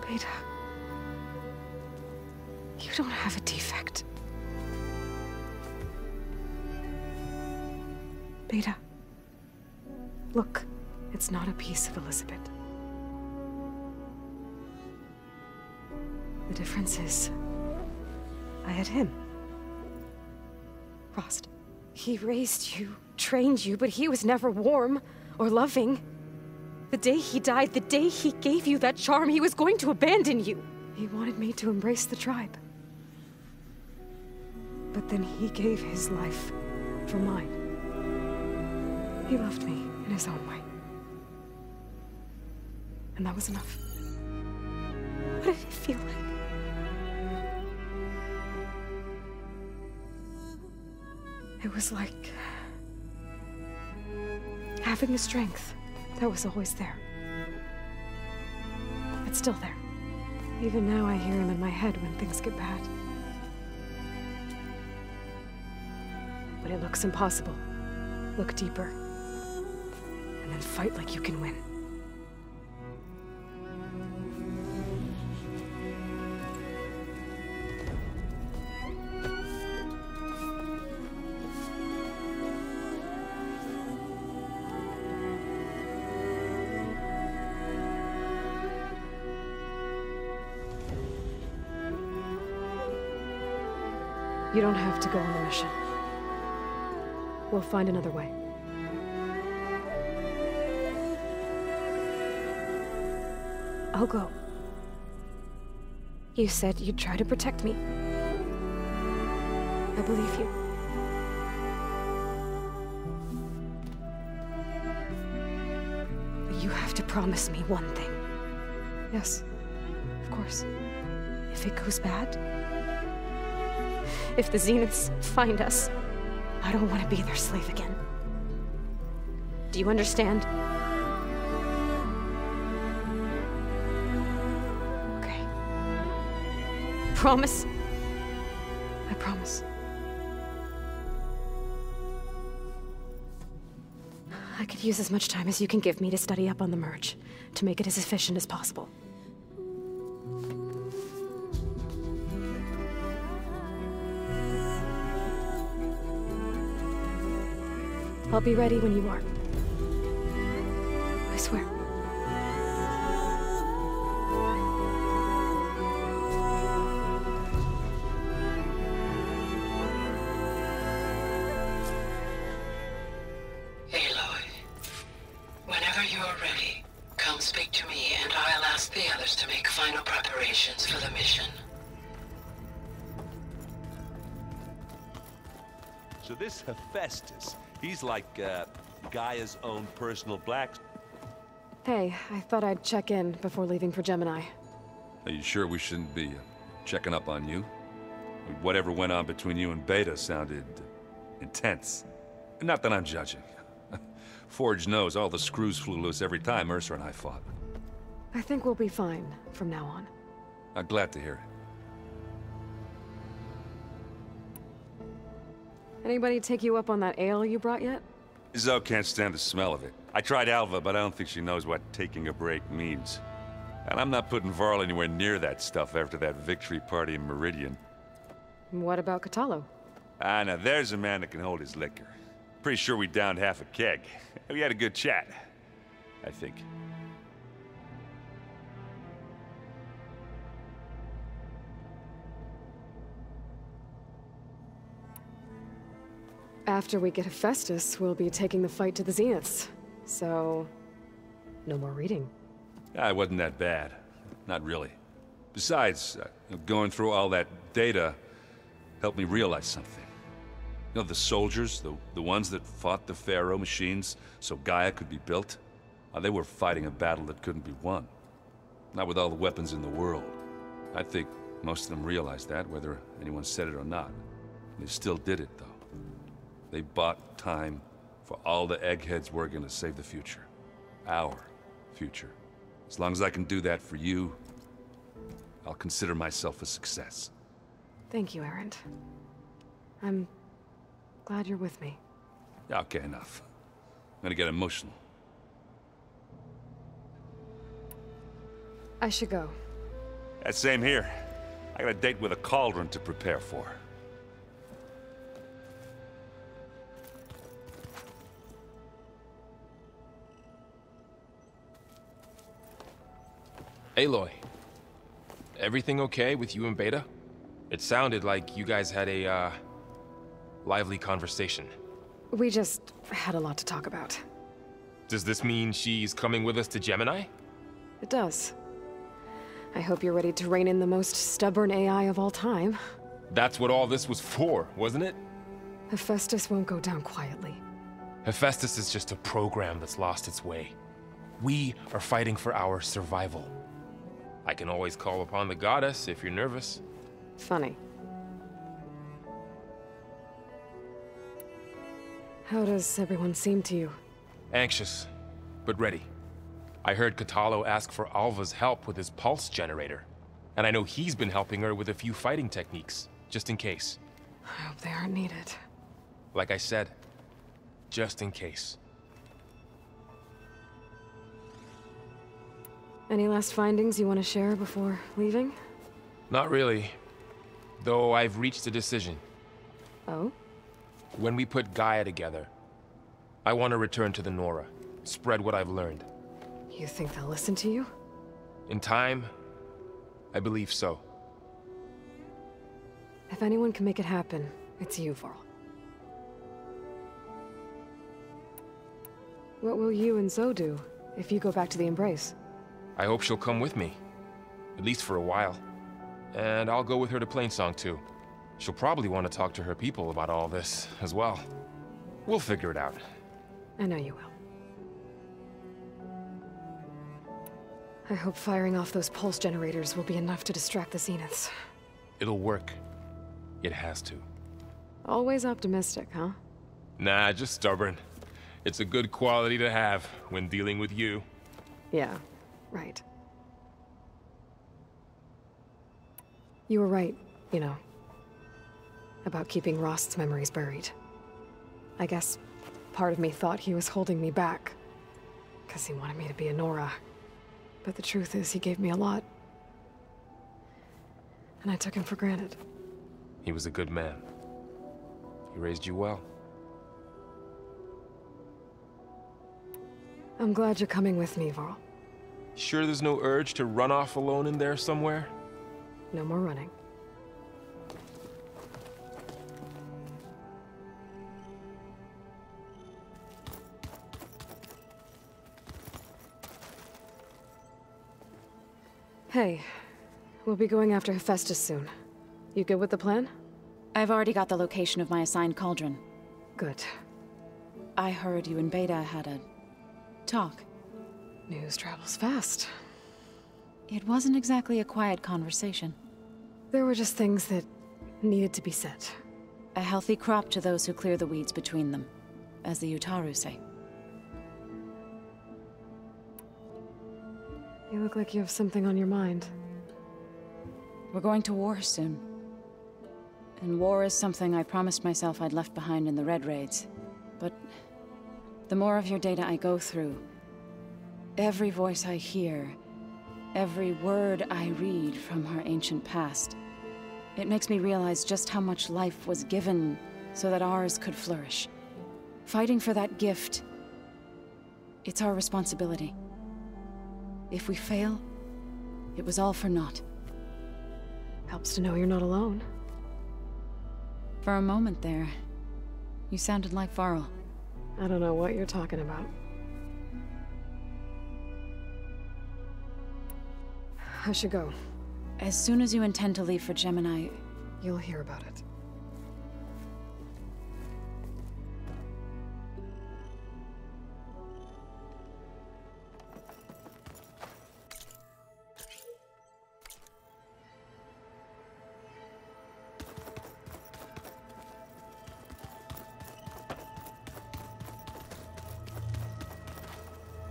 Beta, you don't have a defect. Beta, look, it's not a piece of Elizabeth. The difference is, I had him. Frost. He raised you, trained you, but he was never warm or loving. The day he died, the day he gave you that charm, he was going to abandon you. He wanted me to embrace the tribe. But then he gave his life for mine. He loved me in his own way. And that was enough. What did it feel like? It was like having the strength that was always there. It's still there. Even now I hear him in my head when things get bad. When it looks impossible, look deeper. And then fight like you can win. You don't have to go on the mission. We'll find another way. I'll go. You said you'd try to protect me. I believe you. But you have to promise me one thing. Yes, of course. If it goes bad, if the Zeniths find us, I don't want to be their slave again. Do you understand? Okay. Promise? I promise. I could use as much time as you can give me to study up on the merge, to make it as efficient as possible. I'll be ready when you are. I swear. Aloy, whenever you are ready, come speak to me and I'll ask the others to make final preparations for the mission. So this Hephaestus, he's like, Gaia's own personal blacksmith. Hey, I thought I'd check in before leaving for Gemini. Are you sure we shouldn't be checking up on you? Whatever went on between you and Beta sounded intense. Not that I'm judging. Forge knows all the screws flew loose every time Mercer and I fought. I think we'll be fine from now on. I'm glad to hear it. Anybody take you up on that ale you brought yet? Zoe can't stand the smell of it. I tried Alva, but I don't think she knows what taking a break means. And I'm not putting Varl anywhere near that stuff after that victory party in Meridian. What about Catallo? Ah, now there's a man that can hold his liquor. Pretty sure we downed half a keg. We had a good chat, I think. After we get Hephaestus, we'll be taking the fight to the Zeniths. So, no more reading. Ah, it wasn't that bad. Not really. Besides, going through all that data helped me realize something. You know, the soldiers, the ones that fought the Pharaoh machines so Gaia could be built, they were fighting a battle that couldn't be won. Not with all the weapons in the world. I think most of them realized that, whether anyone said it or not. They still did it, though. They bought time for all the eggheads working to save the future. Our future. As long as I can do that for you, I'll consider myself a success. Thank you, Erend. I'm glad you're with me. Okay, enough. I'm gonna get emotional. I should go. Same here. I got a date with a cauldron to prepare for. Aloy, everything okay with you and Beta? It sounded like you guys had a, lively conversation. We just had a lot to talk about. Does this mean she's coming with us to Gemini? It does. I hope you're ready to rein in the most stubborn AI of all time. That's what all this was for, wasn't it? Hephaestus won't go down quietly. Hephaestus is just a program that's lost its way. We are fighting for our survival. I can always call upon the goddess if you're nervous. Funny. How does everyone seem to you? Anxious, but ready. I heard Catallo ask for Alva's help with his pulse generator. And I know he's been helping her with a few fighting techniques, just in case. I hope they aren't needed. Like I said, just in case. Any last findings you want to share before leaving? Not really. Though I've reached a decision. Oh? When we put Gaia together, I want to return to the Nora, spread what I've learned. You think they'll listen to you? In time, I believe so. If anyone can make it happen, it's you, Varl. What will you and Zoe do if you go back to the Embrace? I hope she'll come with me. At least for a while. And I'll go with her to Plainsong too. She'll probably want to talk to her people about all this as well. We'll figure it out. I know you will. I hope firing off those pulse generators will be enough to distract the Zeniths. It'll work. It has to. Always optimistic, huh? Nah, just stubborn. It's a good quality to have when dealing with you. Yeah, right. You were right, you know, about keeping Rost's memories buried. I guess part of me thought he was holding me back, because he wanted me to be a Nora. But the truth is, he gave me a lot. And I took him for granted. He was a good man. He raised you well. I'm glad you're coming with me, Varl. Sure there's no urge to run off alone in there somewhere? No more running. Hey, we'll be going after Hephaestus soon. You good with the plan? I've already got the location of my assigned cauldron. Good. I heard you and Beta had a talk. News travels fast. It wasn't exactly a quiet conversation. There were just things that needed to be said. A healthy crop to those who clear the weeds between them, as the Utaru say. You look like you have something on your mind. We're going to war soon. And war is something I promised myself I'd left behind in the Red Raids. But the more of your data I go through, every voice I hear, every word I read from our ancient past, it makes me realize just how much life was given so that ours could flourish. Fighting for that gift, it's our responsibility. If we fail, it was all for naught. Helps to know you're not alone. For a moment there, you sounded like Varl. I don't know what you're talking about. I should go. As soon as you intend to leave for Gemini, you'll hear about it.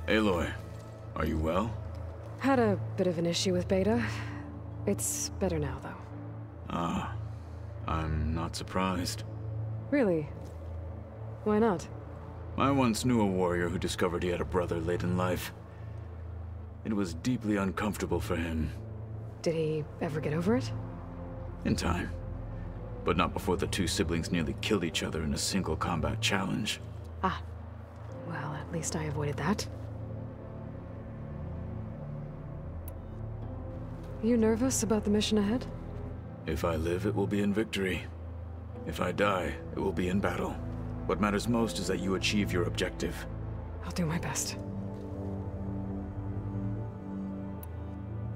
Aloy, are you well? Had a bit of an issue with Beta. It's better now, though. Ah, I'm not surprised. Really? Why not? I once knew a warrior who discovered he had a brother late in life. It was deeply uncomfortable for him. Did he ever get over it? In time. But not before the two siblings nearly killed each other in a single combat challenge. Ah. Well, at least I avoided that. You nervous about the mission ahead? If I live, it will be in victory. If I die, it will be in battle. What matters most is that you achieve your objective. I'll do my best.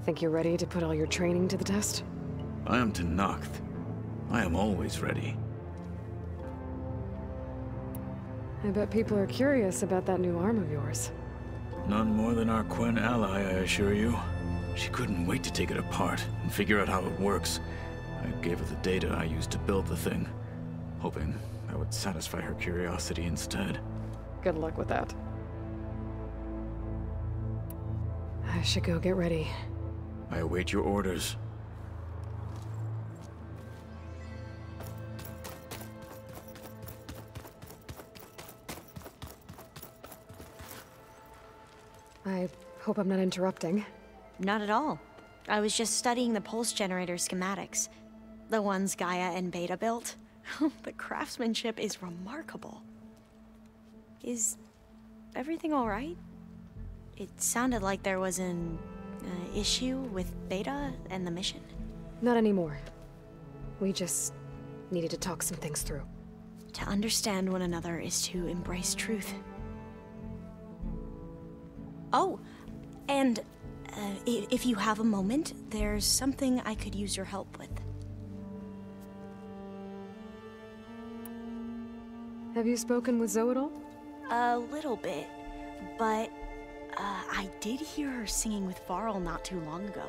Think you're ready to put all your training to the test? I am Tenakth. I am always ready. I bet people are curious about that new arm of yours. None more than our Quen ally, I assure you. She couldn't wait to take it apart and figure out how it works. I gave her the data I used to build the thing, hoping that would satisfy her curiosity instead. Good luck with that. I should go get ready. I await your orders. I hope I'm not interrupting. Not at all. I was just studying the pulse generator schematics. The ones Gaia and Beta built. The craftsmanship is remarkable. Is everything all right? It sounded like there was an issue with Beta and the mission. Not anymore. We just needed to talk some things through. To understand one another is to embrace truth. Oh, and if you have a moment, there's something I could use your help with. Have you spoken with Zoe at all? A little bit, but I did hear her singing with Varl not too long ago.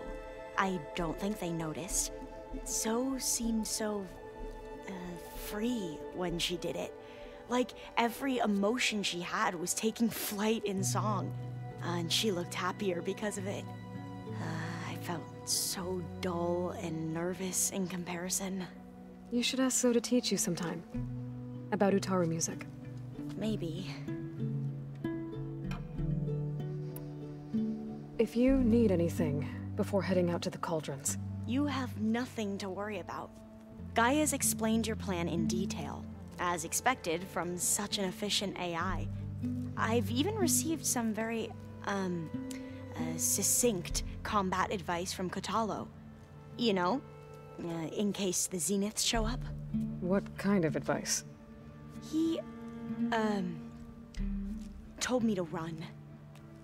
I don't think they noticed. Zoe seemed so free when she did it. Like every emotion she had was taking flight in song. And she looked happier because of it. I felt so dull and nervous in comparison. You should ask Zoe to teach you sometime. About Utaru music. Maybe. If you need anything before heading out to the cauldrons. You have nothing to worry about. Gaia's explained your plan in detail, as expected from such an efficient AI. I've even received some very, succinct combat advice from Kotalo. You know, in case the Zeniths show up. What kind of advice? He, told me to run.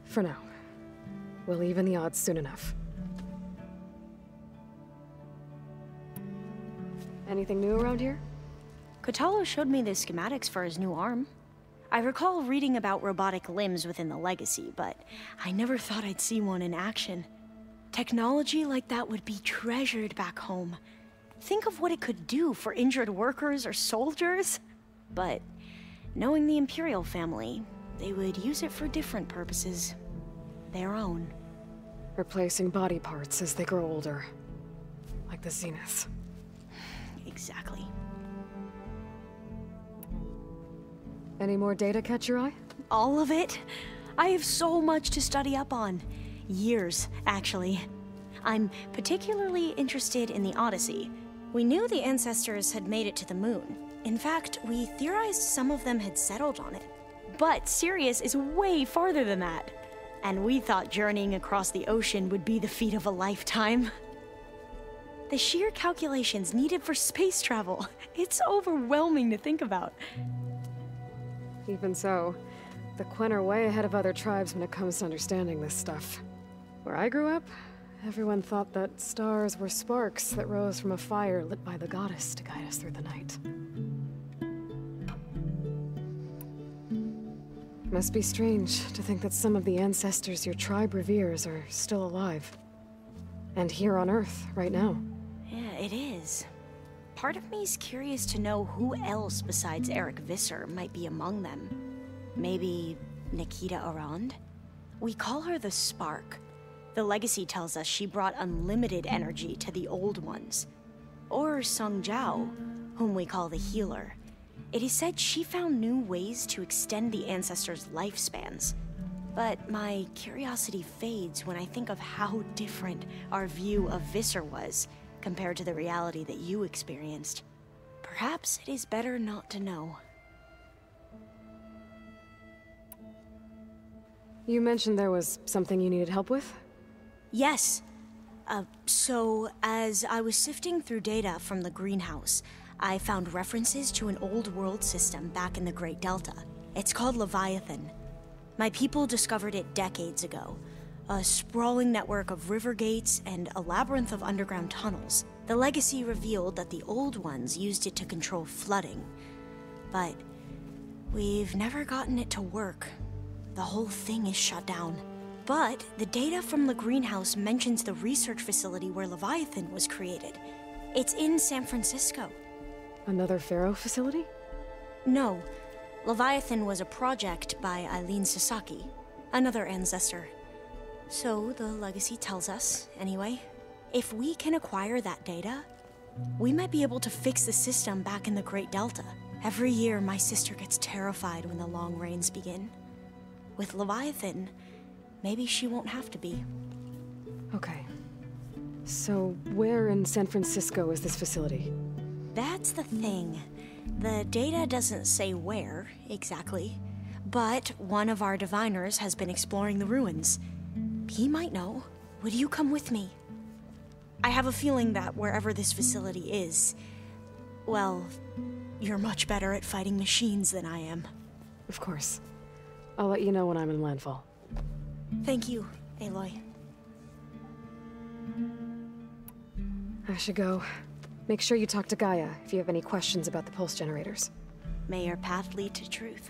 For now. We'll even the odds soon enough. Anything new around here? Kotalo showed me the schematics for his new arm. I recall reading about robotic limbs within the Legacy, but I never thought I'd see one in action. Technology like that would be treasured back home. Think of what it could do for injured workers or soldiers. But knowing the Imperial family, they would use it for different purposes. Their own. Replacing body parts as they grow older. Like the Zeniths. Exactly. Any more data catch your eye? All of it? I have so much to study up on. Years, actually. I'm particularly interested in the Odyssey. We knew the ancestors had made it to the moon. In fact, we theorized some of them had settled on it. But Sirius is way farther than that. And we thought journeying across the ocean would be the feat of a lifetime. The sheer calculations needed for space travel. It's overwhelming to think about. Even so, the Quen are way ahead of other tribes when it comes to understanding this stuff. Where I grew up, everyone thought that stars were sparks that rose from a fire lit by the goddess to guide us through the night. Must be strange to think that some of the ancestors your tribe reveres are still alive. And here on Earth, right now. Yeah, it is. Part of me's curious to know who else besides Eric Visser might be among them. Maybe Nikita Arand? We call her the Spark. The Legacy tells us she brought unlimited energy to the Old Ones. Or Song Jiao, whom we call the Healer. It is said she found new ways to extend the ancestors' lifespans. But my curiosity fades when I think of how different our view of Visser was compared to the reality that you experienced. Perhaps it is better not to know. You mentioned there was something you needed help with? Yes. So, as I was sifting through data from the greenhouse, I found references to an old world system back in the Great Delta. It's called Leviathan. My people discovered it decades ago. A sprawling network of river gates and a labyrinth of underground tunnels. The Legacy revealed that the Old Ones used it to control flooding. But we've never gotten it to work. The whole thing is shut down. But the data from the greenhouse mentions the research facility where Leviathan was created. It's in San Francisco. Another Pharaoh facility? No. Leviathan was a project by Eileen Sasaki, another ancestor. So the Legacy tells us, anyway. If we can acquire that data, we might be able to fix the system back in the Great Delta. Every year, my sister gets terrified when the long rains begin. With Leviathan, maybe she won't have to be. Okay. So, where in San Francisco is this facility? That's the thing. The data doesn't say where, exactly. But one of our diviners has been exploring the ruins. He might know. Would you come with me? I have a feeling that wherever this facility is, Well, you're much better at fighting machines than I am. Of course. I'll let you know when I'm in landfall. Thank you, Aloy. I should go. Make sure you talk to Gaia if you have any questions about the pulse generators. May your path lead to truth.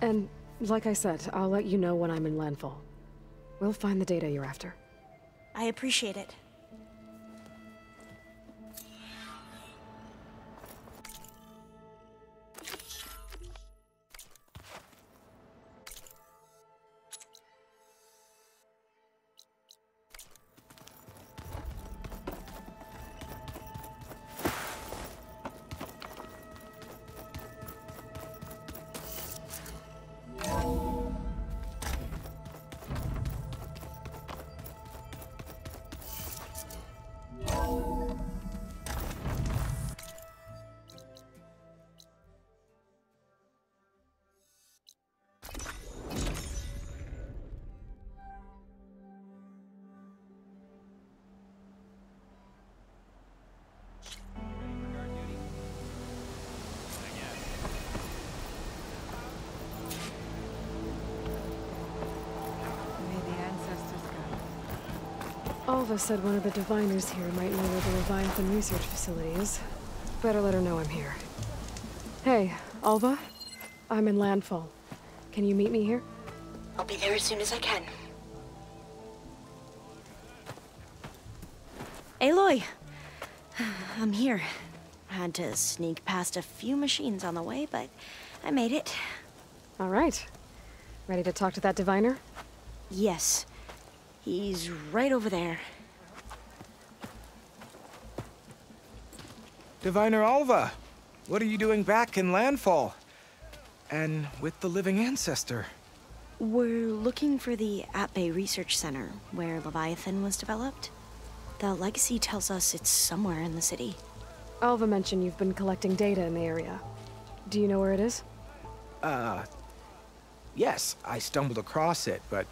And, like I said, I'll let you know when I'm in landfall. We'll find the data you're after. I appreciate it. Alva said one of the diviners here might know where the Leviathan research facility is. Better let her know I'm here. Hey, Alva? I'm in landfall. Can you meet me here? I'll be there as soon as I can. Aloy! I'm here. I had to sneak past a few machines on the way, but I made it. All right. Ready to talk to that diviner? Yes. He's right over there. Diviner Alva, what are you doing back in landfall? And with the living ancestor? We're looking for the At-Bay Research Center, where Leviathan was developed. The legacy tells us it's somewhere in the city. Alva mentioned you've been collecting data in the area. Do you know where it is? Yes, I stumbled across it, but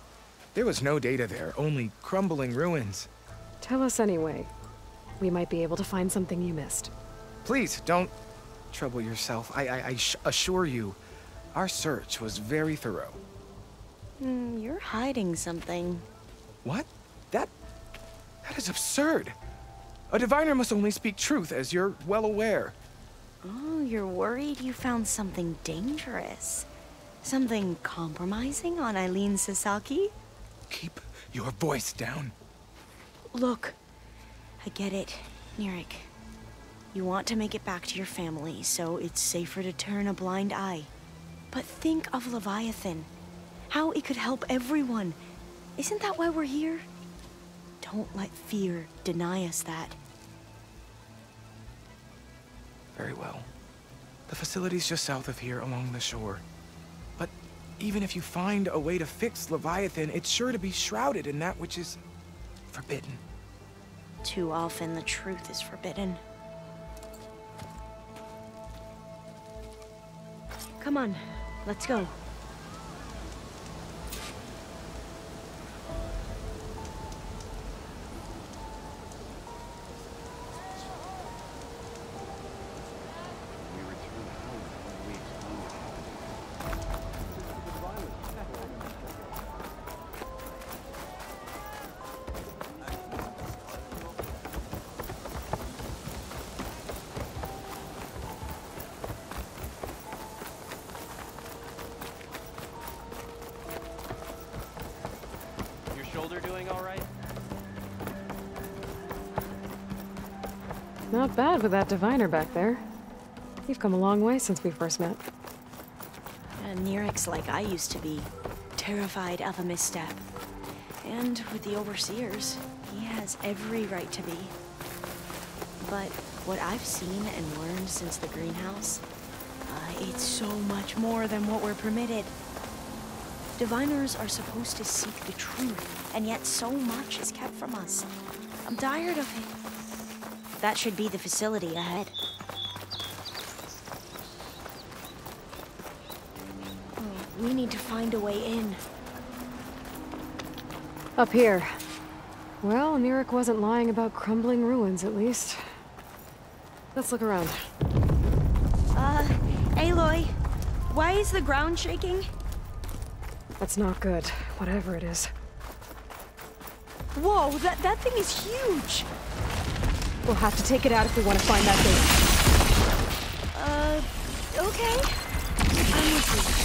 there was no data there, only crumbling ruins. Tell us anyway. We might be able to find something you missed. Please, don't trouble yourself. I assure you, our search was very thorough. You're hiding something. What? That is absurd. A diviner must only speak truth, as you're well aware. Oh, you're worried you found something dangerous? Something compromising on Eileen Sasaki? Keep your voice down. Look, I get it, Nirik. You want to make it back to your family, so it's safer to turn a blind eye. But think of Leviathan. How it could help everyone. Isn't that why we're here? Don't let fear deny us that. Very well. The facility's just south of here along the shore. But even if you find a way to fix Leviathan, it's sure to be shrouded in that which is forbidden. Too often the truth is forbidden. Come on, let's go. Doing all right? Not bad with that diviner back there. You've come a long way since we first met. Nirik's like I used to be, terrified of a misstep. And with the Overseers, he has every right to be. But what I've seen and learned since the greenhouse, it's so much more than what we're permitted. Diviners are supposed to seek the truth, and yet so much is kept from us. I'm tired of it. That should be the facility ahead. We need to find a way in. Up here. Well, Mirik wasn't lying about crumbling ruins, at least. Let's look around. Aloy, why is the ground shaking? That's not good, whatever it is. Whoa, that thing is huge! We'll have to take it out if we want to find that thing. Okay. I'm with you.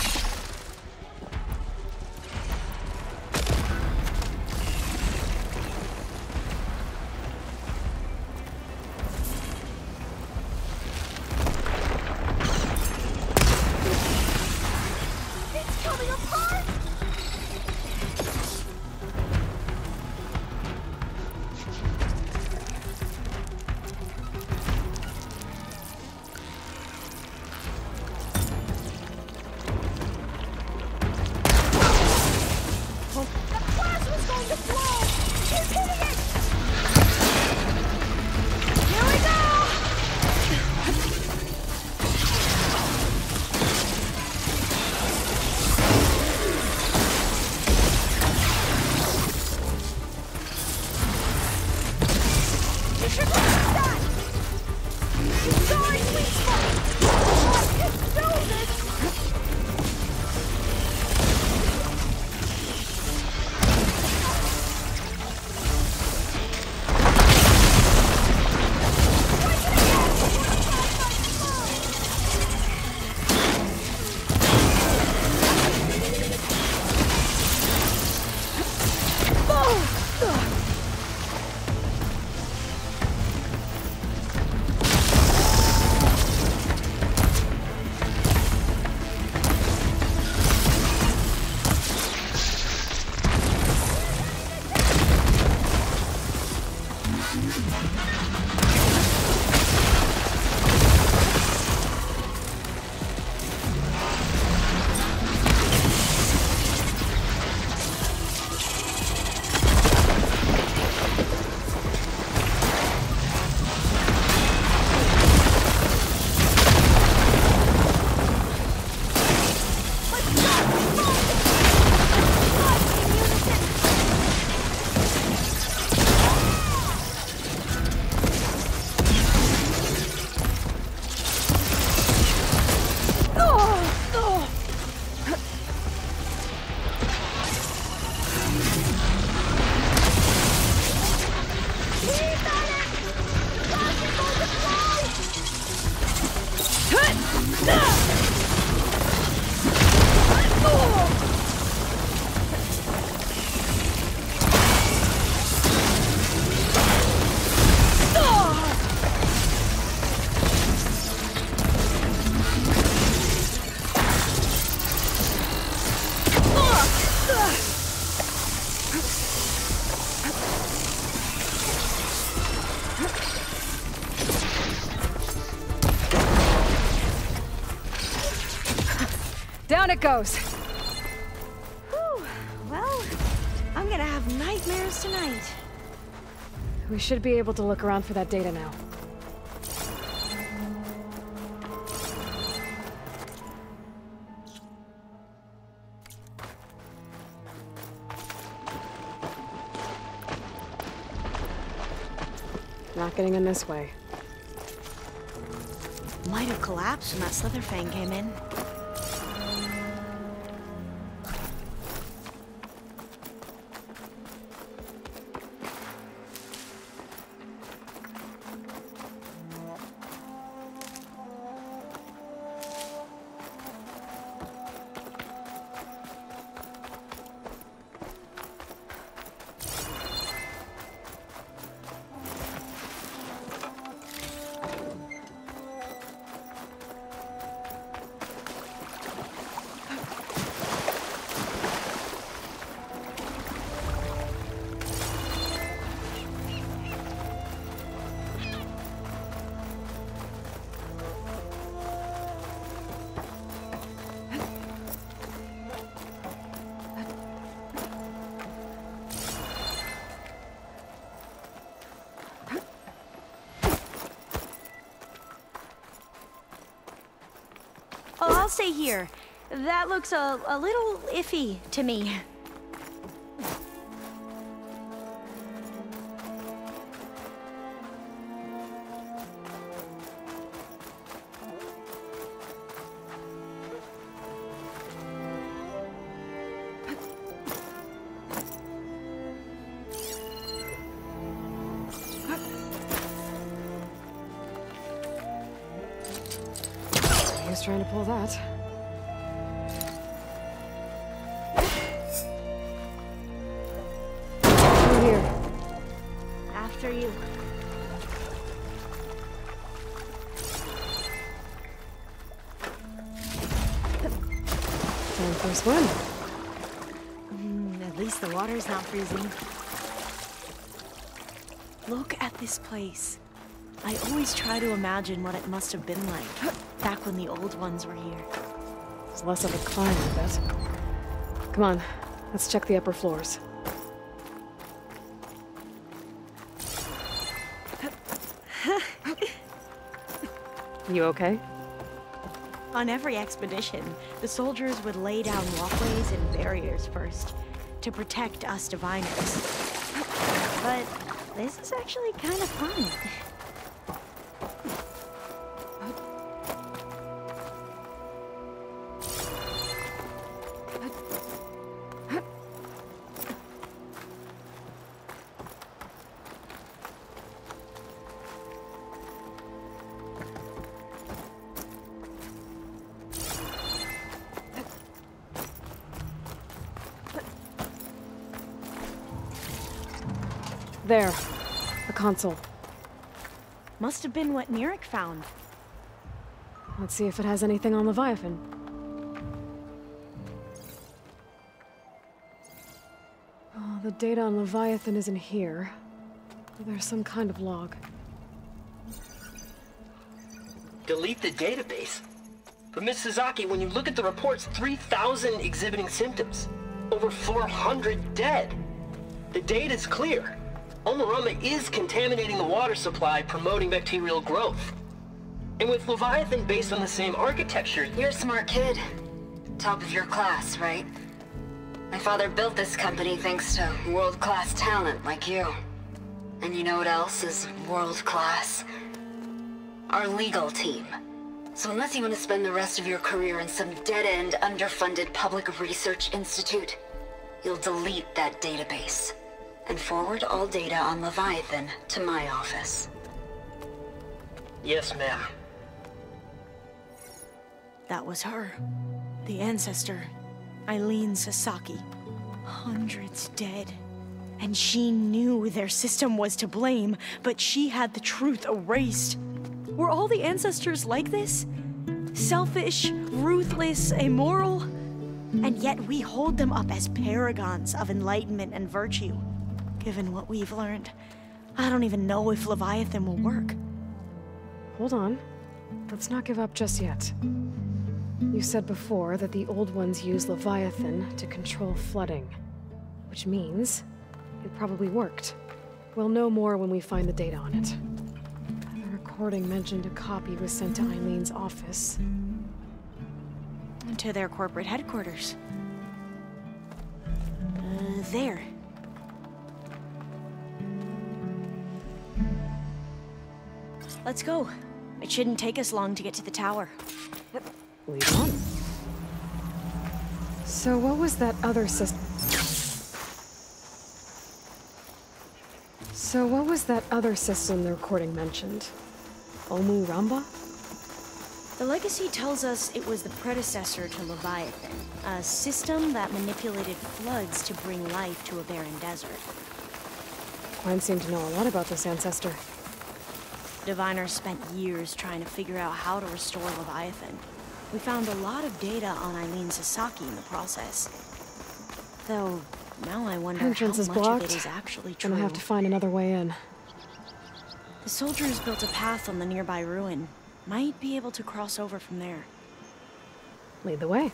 Down it goes! Whew. Well, I'm gonna have nightmares tonight. We should be able to look around for that data now. Not getting in this way. Might have collapsed when that Slitherfang came in. Oh, I'll stay here. That looks a little iffy to me. was trying to pull that. Through here. After you. Time for a swim. At least the water's not freezing. Look at this place. I always try to imagine what it must have been like back when the old ones were here. It's less of a climb, I bet. Come on, let's check the upper floors. You okay? On every expedition, the soldiers would lay down walkways and barriers first to protect us diviners. But this is actually kind of fun. There. A console. Must have been what Nirek found. Let's see if it has anything on Leviathan. Oh, the data on Leviathan isn't here. There's some kind of log. Delete the database? But Miss Sasaki, when you look at the reports, 3,000 exhibiting symptoms. Over 400 dead. The data's clear. Omarama is contaminating the water supply, promoting bacterial growth. And with Leviathan based on the same architecture... You're a smart kid. Top of your class, right? My father built this company thanks to world-class talent like you. And you know what else is world-class? Our legal team. So unless you want to spend the rest of your career in some dead-end, underfunded public research institute, you'll delete that database. And forward all data on Leviathan to my office. Yes, ma'am. That was her. The ancestor, Eileen Sasaki. Hundreds dead. And she knew their system was to blame, but she had the truth erased. Were all the ancestors like this? Selfish, ruthless, immoral? And yet we hold them up as paragons of enlightenment and virtue. Given what we've learned, I don't even know if Leviathan will work. Hold on. Let's not give up just yet. You said before that the old ones use Leviathan to control flooding. Which means it probably worked. We'll know more when we find the data on it. The recording mentioned a copy was sent to Eileen's office. To their corporate headquarters. There. Let's go. It shouldn't take us long to get to the tower. Lead on. So what was that other system? The recording mentioned? Omu Ramba? The legacy tells us it was the predecessor to Leviathan, a system that manipulated floods to bring life to a barren desert. Quine seemed to know a lot about this ancestor. Diviners spent years trying to figure out how to restore Leviathan. We found a lot of data on Eileen Sasaki in the process. Though, now I wonder how much of it is actually true. Gonna have to find another way in. The soldiers built a path on the nearby ruin. Might be able to cross over from there. Lead the way.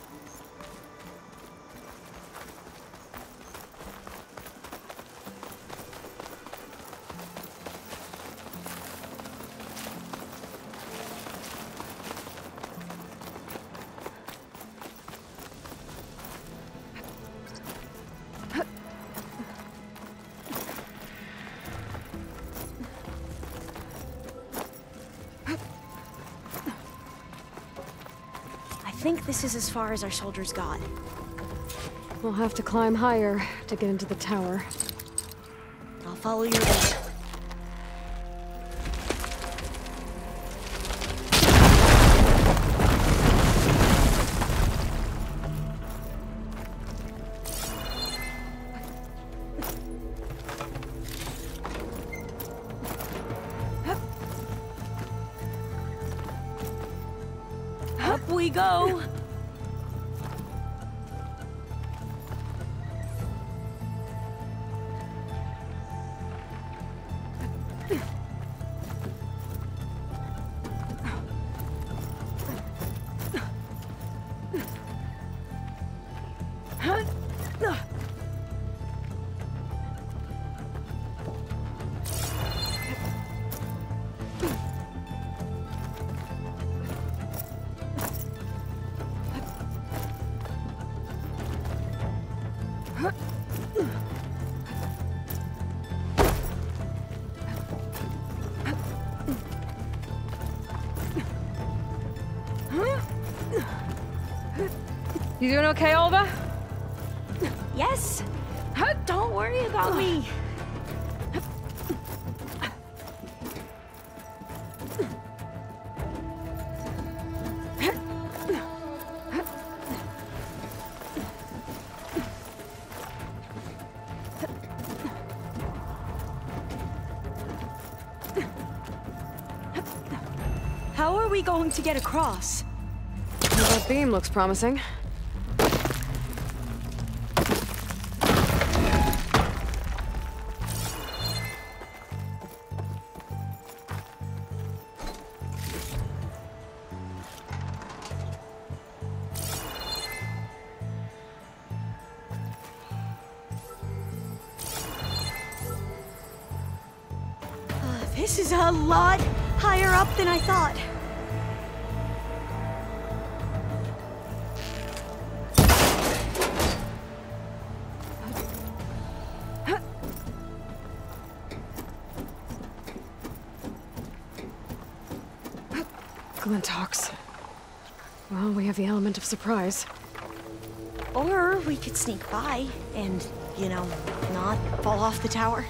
I think this is as far as our soldiers got. We'll have to climb higher to get into the tower. I'll follow your lead. we go. You doing okay, Olva? Yes. Don't worry about me. How are we going to get across? Well, that beam looks promising. This is a lot higher up than I thought. Glintox. Well, we have the element of surprise. Or we could sneak by and, you know, not fall off the tower.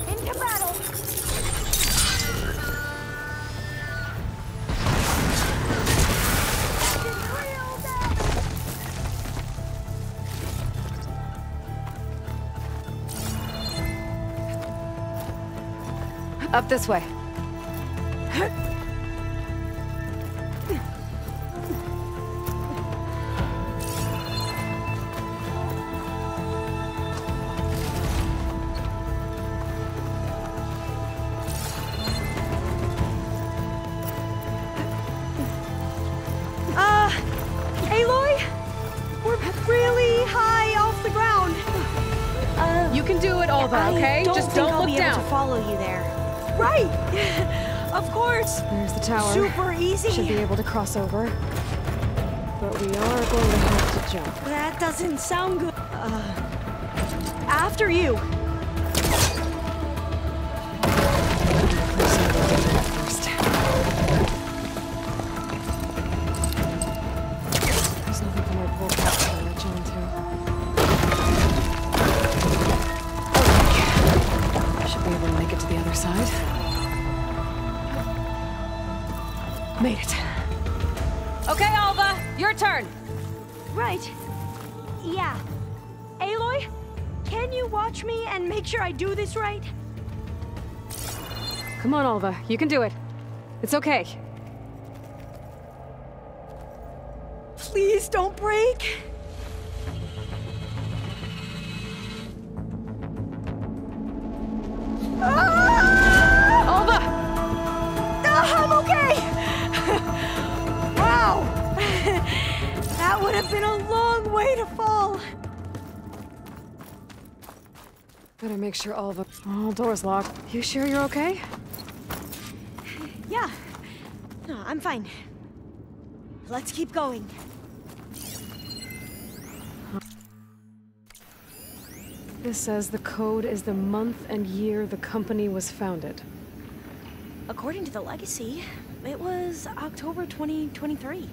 Into battle! Up this way. Aloy? We're really high off the ground. You can do it, Olva, okay? Just don't I'll look be down. able to follow you there. Right! Of course! There's the tower. Super easy. Should be able to cross over. But we are going to have to jump. That doesn't sound good. After you. There's nothing for my pole cap to latch onto. Okay. Should be able to make it to the other side. Made it. Okay, Alva, your turn. Right. Yeah. Aloy, can you watch me and make sure I do this right? Come on, Alva, you can do it. It's okay. Please don't break. Alva! I'm okay! Wow! That would have been a long way to fall. Better make sure Alva... Oh, door's locked. You sure you're okay? Yeah. No, I'm fine. Let's keep going. This says the code is the month and year the company was founded. According to the legacy, it was October 2023.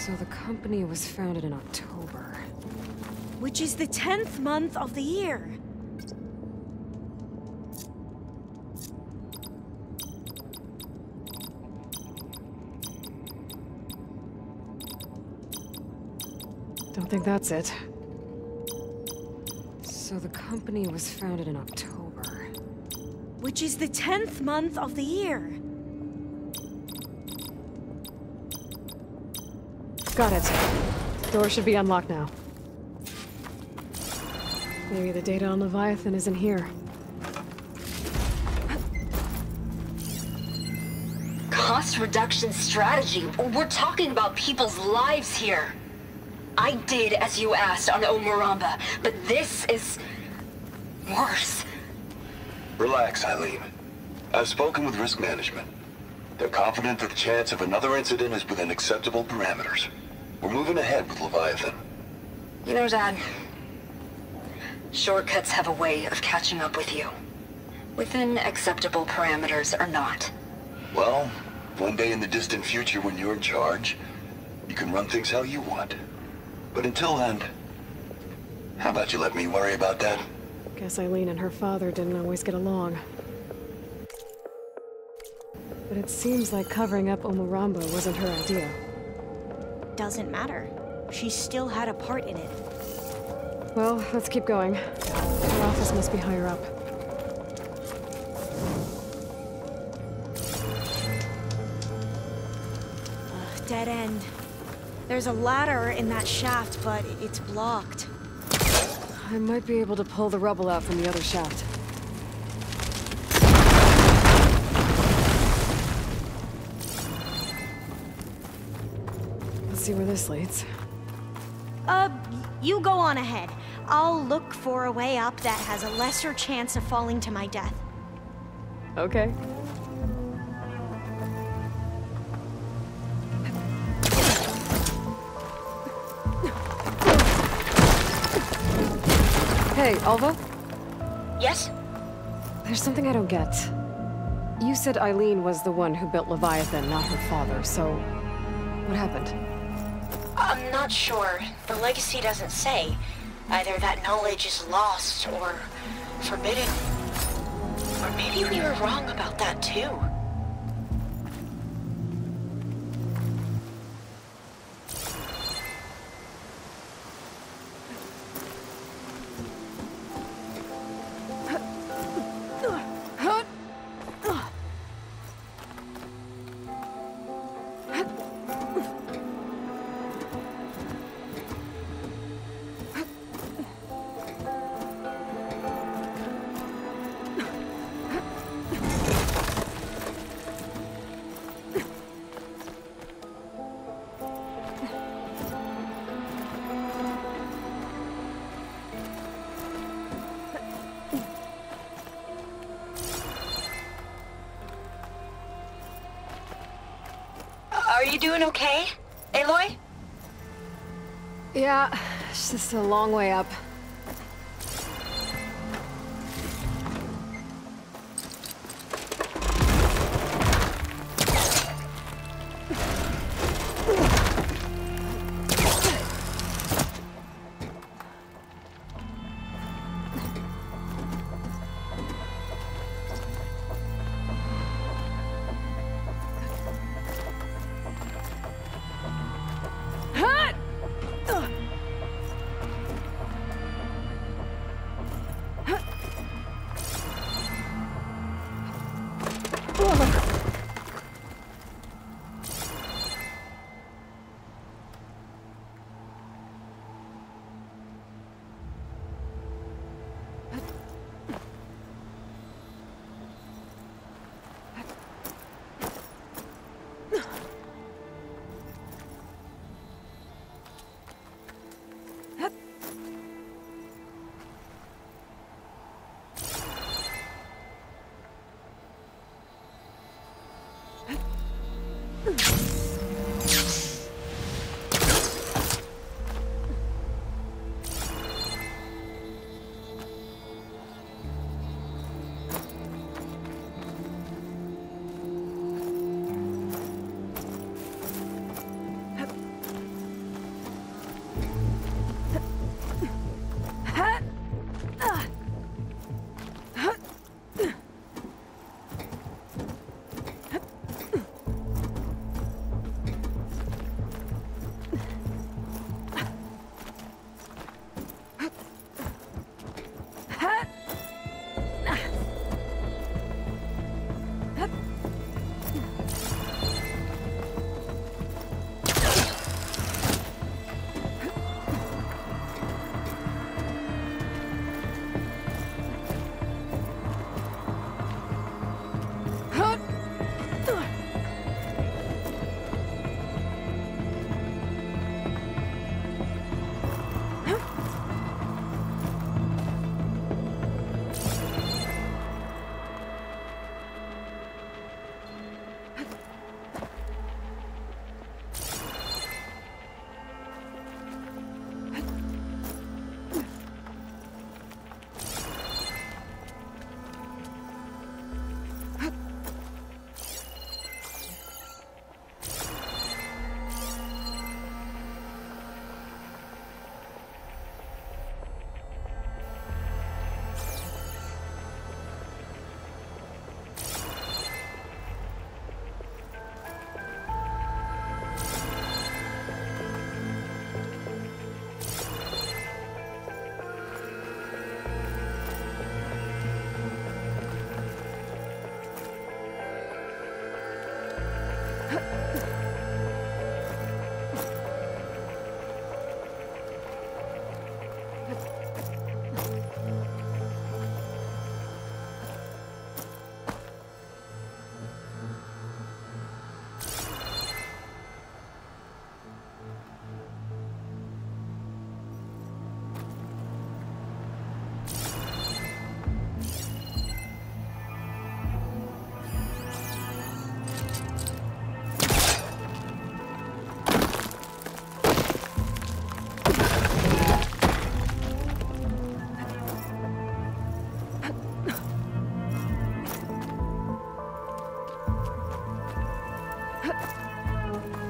So the company was founded in October. Which is the 10th month of the year. Don't think that's it. So the company was founded in October. Which is the 10th month of the year. Got it. Door should be unlocked now. Maybe the data on Leviathan isn't here. Cost reduction strategy? We're talking about people's lives here. I did as you asked on Omuramba, but this is worse. Relax, Eileen. I've spoken with risk management. They're confident that the chance of another incident is within acceptable parameters. We're moving ahead with Leviathan. You know, Dad, shortcuts have a way of catching up with you. Within acceptable parameters or not. Well, one day in the distant future when you're in charge, you can run things how you want. But until then, how about you let me worry about that? Guess Eileen and her father didn't always get along. But it seems like covering up Omuramba wasn't her idea. Doesn't matter. She still had a part in it. Well, let's keep going. Her office must be higher up. Dead end. There's a ladder in that shaft, but it's blocked. I might be able to pull the rubble out from the other shaft. Let's see where this leads. You go on ahead. I'll look for a way up that has a lesser chance of falling to my death. Okay. Hey, Alva? Yes? There's something I don't get. You said Eileen was the one who built Leviathan, not her father, so... what happened? I'm not sure. The legacy doesn't say. Either that knowledge is lost or forbidden. Or maybe we were wrong about that too. Are you doing okay, Aloy? Yeah, it's just a long way up.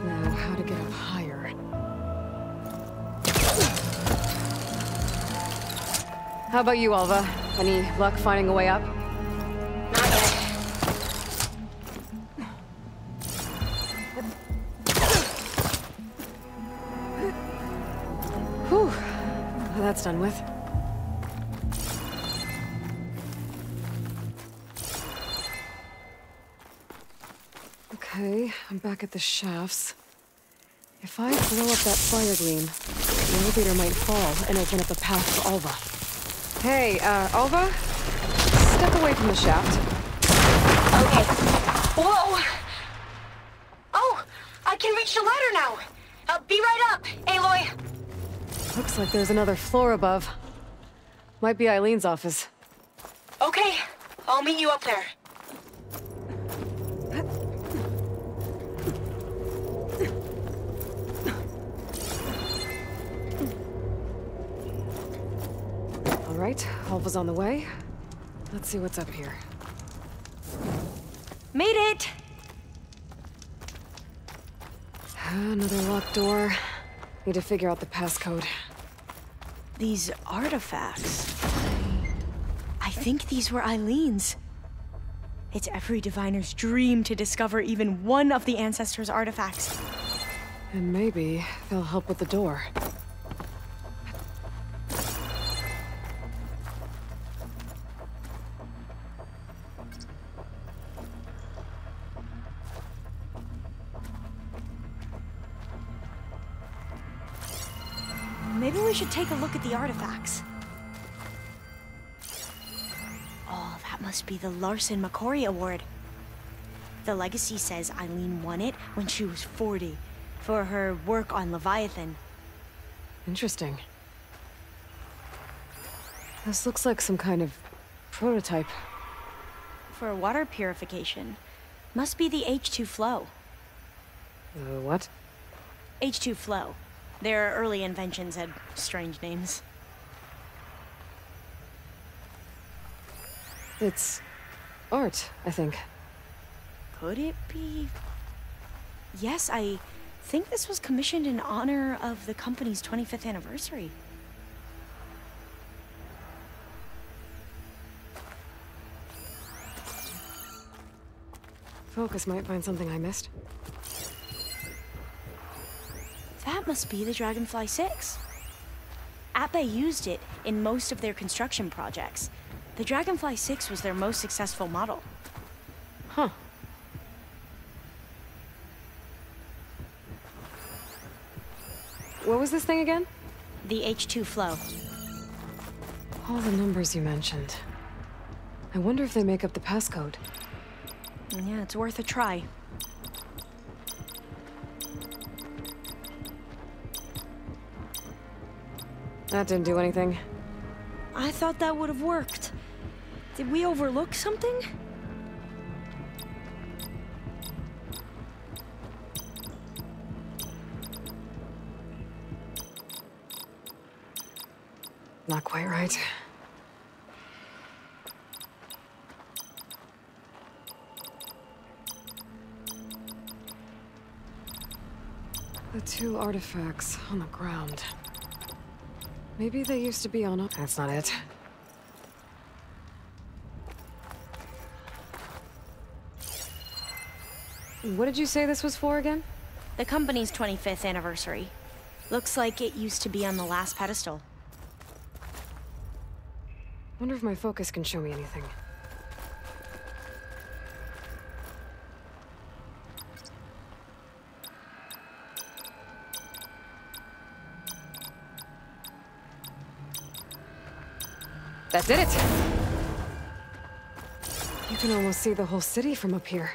Now, how to get up higher? How about you, Alva? Any luck finding a way up? Whew. That's done with. Okay, I'm back at the shafts. If I blow up that fire gleam, the elevator might fall and open up a path for Alva. Hey, Alva? Step away from the shaft. Okay. Whoa! Oh! I can reach the ladder now! I'll be right up, Aloy! Looks like there's another floor above. Might be Eileen's office. Okay, I'll meet you up there. All right, Alva's on the way. Let's see what's up here. Made it! Another locked door. Need to figure out the passcode. These artifacts... I think these were Eileen's. It's every diviner's dream to discover even one of the Ancestors' artifacts. And maybe they'll help with the door. Maybe we should take a look at the artifacts. Oh, that must be the Larson McCory Award. The legacy says Eileen won it when she was 40 for her work on Leviathan. Interesting. This looks like some kind of prototype. For water purification. Must be the H2 flow. What? H2 flow. Their early inventions had strange names. It's art, I think. Could it be? Yes, I think this was commissioned in honor of the company's 25th anniversary. Focus might find something I missed. That must be the Dragonfly 6. Ape used it in most of their construction projects. The Dragonfly 6 was their most successful model. Huh. What was this thing again? The H2 flow. All the numbers you mentioned. I wonder if they make up the passcode. Yeah, it's worth a try. That didn't do anything. I thought that would have worked. Did we overlook something? Not quite right. The two artifacts on the ground. Maybe they used to be on a... That's not it. What did you say this was for again? The company's 25th anniversary. Looks like it used to be on the last pedestal. Wonder if my focus can show me anything. That did it! You can almost see the whole city from up here.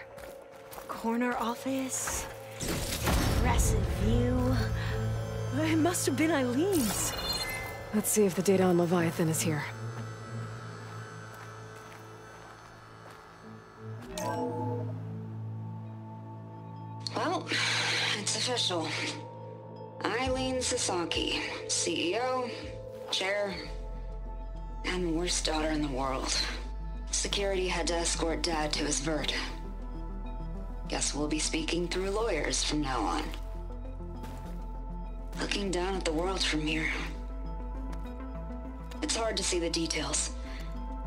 Corner office. Impressive view. It must have been Eileen's. Let's see if the data on Leviathan is here. Well, it's official. Eileen Sasaki, CEO, chair, and worst daughter in the world. Security had to escort Dad to his vert. Guess we'll be speaking through lawyers from now on. Looking down at the world from here. It's hard to see the details.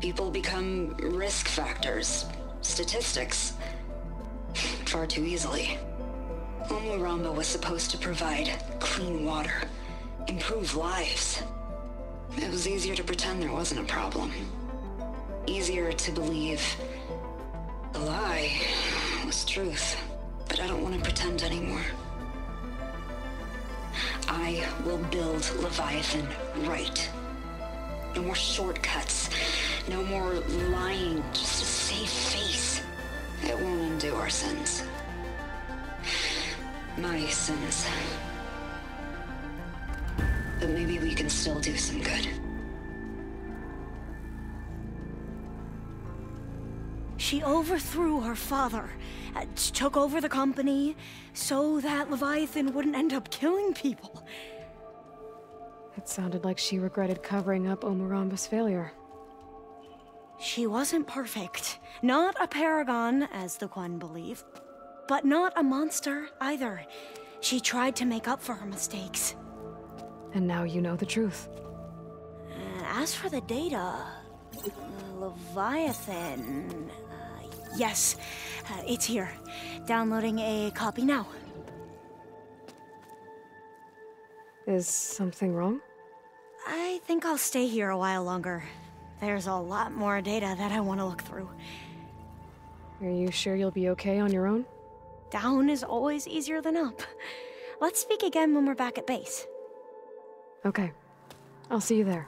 People become risk factors, statistics, far too easily. Omuramba was supposed to provide clean water, improve lives. It was easier to pretend there wasn't a problem. Easier to believe the lie was truth. But I don't want to pretend anymore. I will build Leviathan right. No more shortcuts. No more lying just to save face. It won't undo our sins. My sins. But maybe we can still do some good. She overthrew her father, took over the company, so that Leviathan wouldn't end up killing people. It sounded like she regretted covering up Omuramba's failure. She wasn't perfect. Not a paragon, as the Quan believe. But not a monster, either. She tried to make up for her mistakes. And now you know the truth. As for the data... Leviathan... yes, it's here. Downloading a copy now. Is something wrong? I think I'll stay here a while longer. There's a lot more data that I want to look through. Are you sure you'll be okay on your own? Down is always easier than up. Let's speak again when we're back at base. Okay. I'll see you there.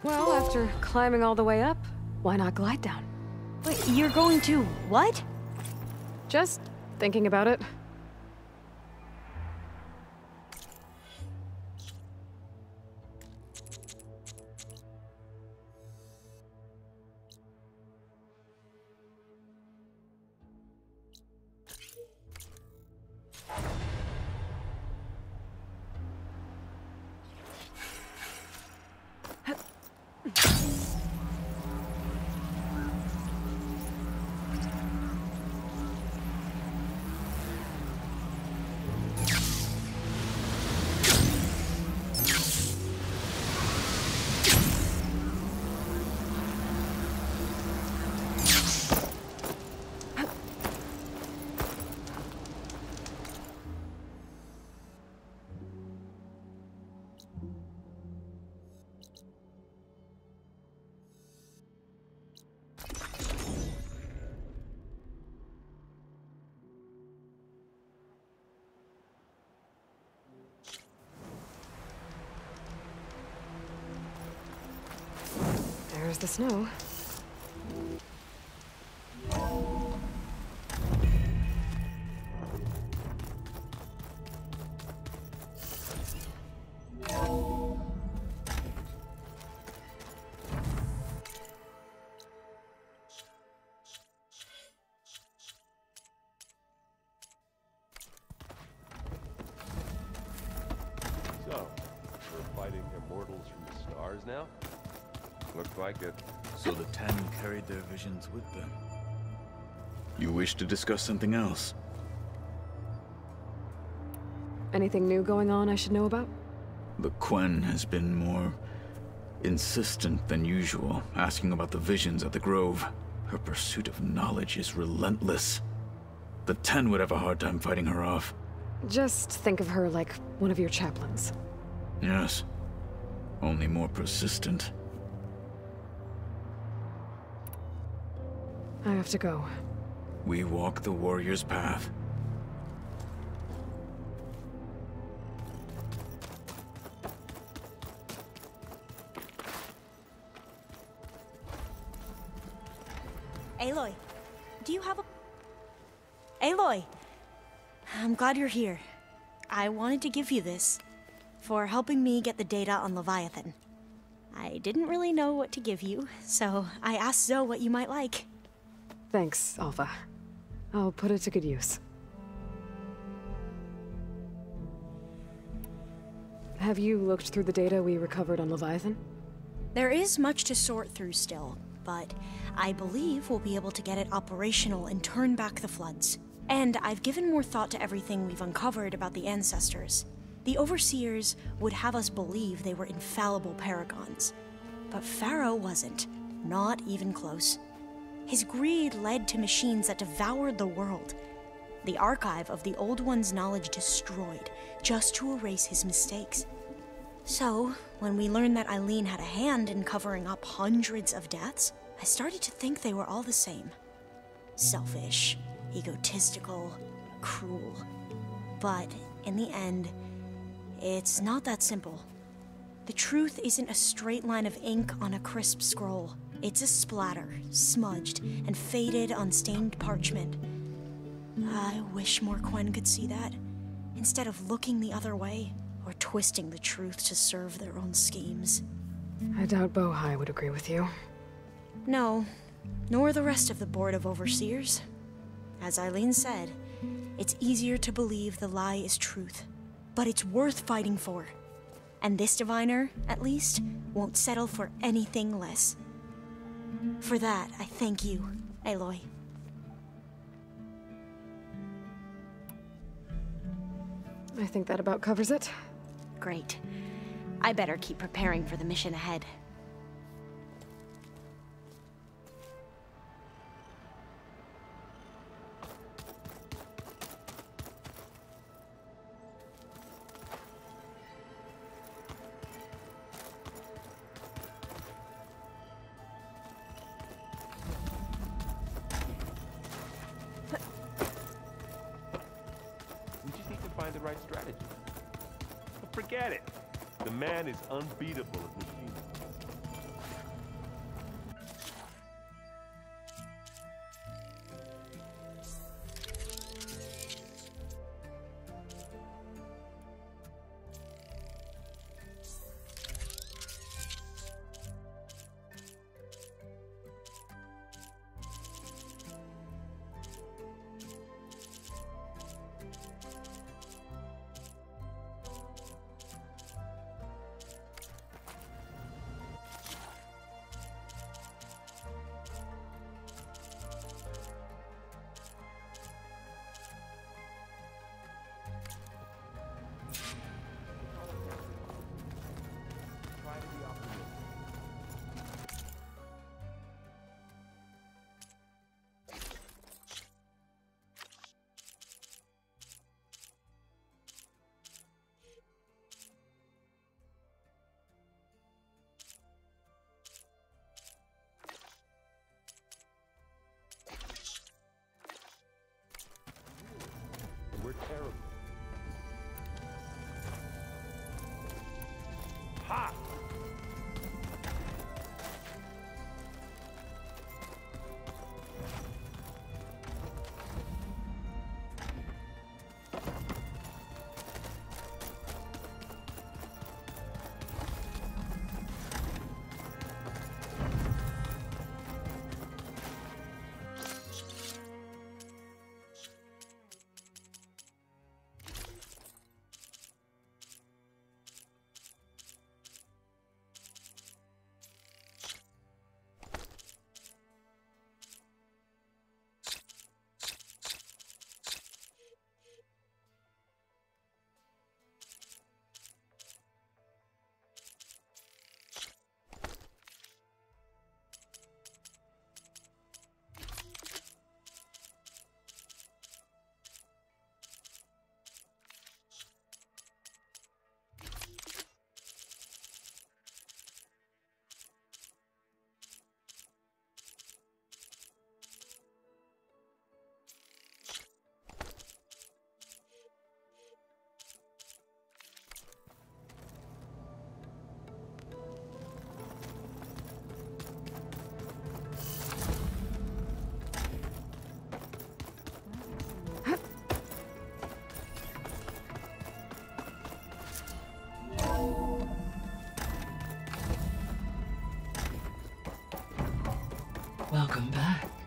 Well, after climbing all the way up, why not glide down? Wait, you're going to what? Just thinking about it. There's the snow. So, we're fighting immortals from the stars now? Looks like it. So the Ten carried their visions with them. You wish to discuss something else? Anything new going on I should know about? The Quen has been more insistent than usual, asking about the visions at the Grove. Her pursuit of knowledge is relentless. The Ten would have a hard time fighting her off. Just think of her like one of your chaplains. Yes. Only more persistent. I have to go. We walk the warrior's path. Aloy, do you have a... Aloy! I'm glad you're here. I wanted to give you this for helping me get the data on Leviathan. I didn't really know what to give you, so I asked Zoe what you might like. Thanks, Alpha. I'll put it to good use. Have you looked through the data we recovered on Leviathan? There is much to sort through still, but I believe we'll be able to get it operational and turn back the floods. And I've given more thought to everything we've uncovered about the ancestors. The Overseers would have us believe they were infallible paragons. But Pharaoh wasn't. Not even close. His greed led to machines that devoured the world. The archive of the Old One's knowledge destroyed, just to erase his mistakes. So, when we learned that Eileen had a hand in covering up hundreds of deaths, I started to think they were all the same. Selfish, egotistical, cruel. But in the end, it's not that simple. The truth isn't a straight line of ink on a crisp scroll. It's a splatter, smudged and faded on stained parchment. I wish more Quen could see that, instead of looking the other way, or twisting the truth to serve their own schemes. I doubt Bohai would agree with you. No, nor the rest of the Board of Overseers. As Eileen said, it's easier to believe the lie is truth, but it's worth fighting for. And this diviner, at least, won't settle for anything less. For that, I thank you, Aloy. I think that about covers it. Great. I better keep preparing for the mission ahead. We just need to find the right strategy. But forget it. The man is unbeatable at machines. Welcome back.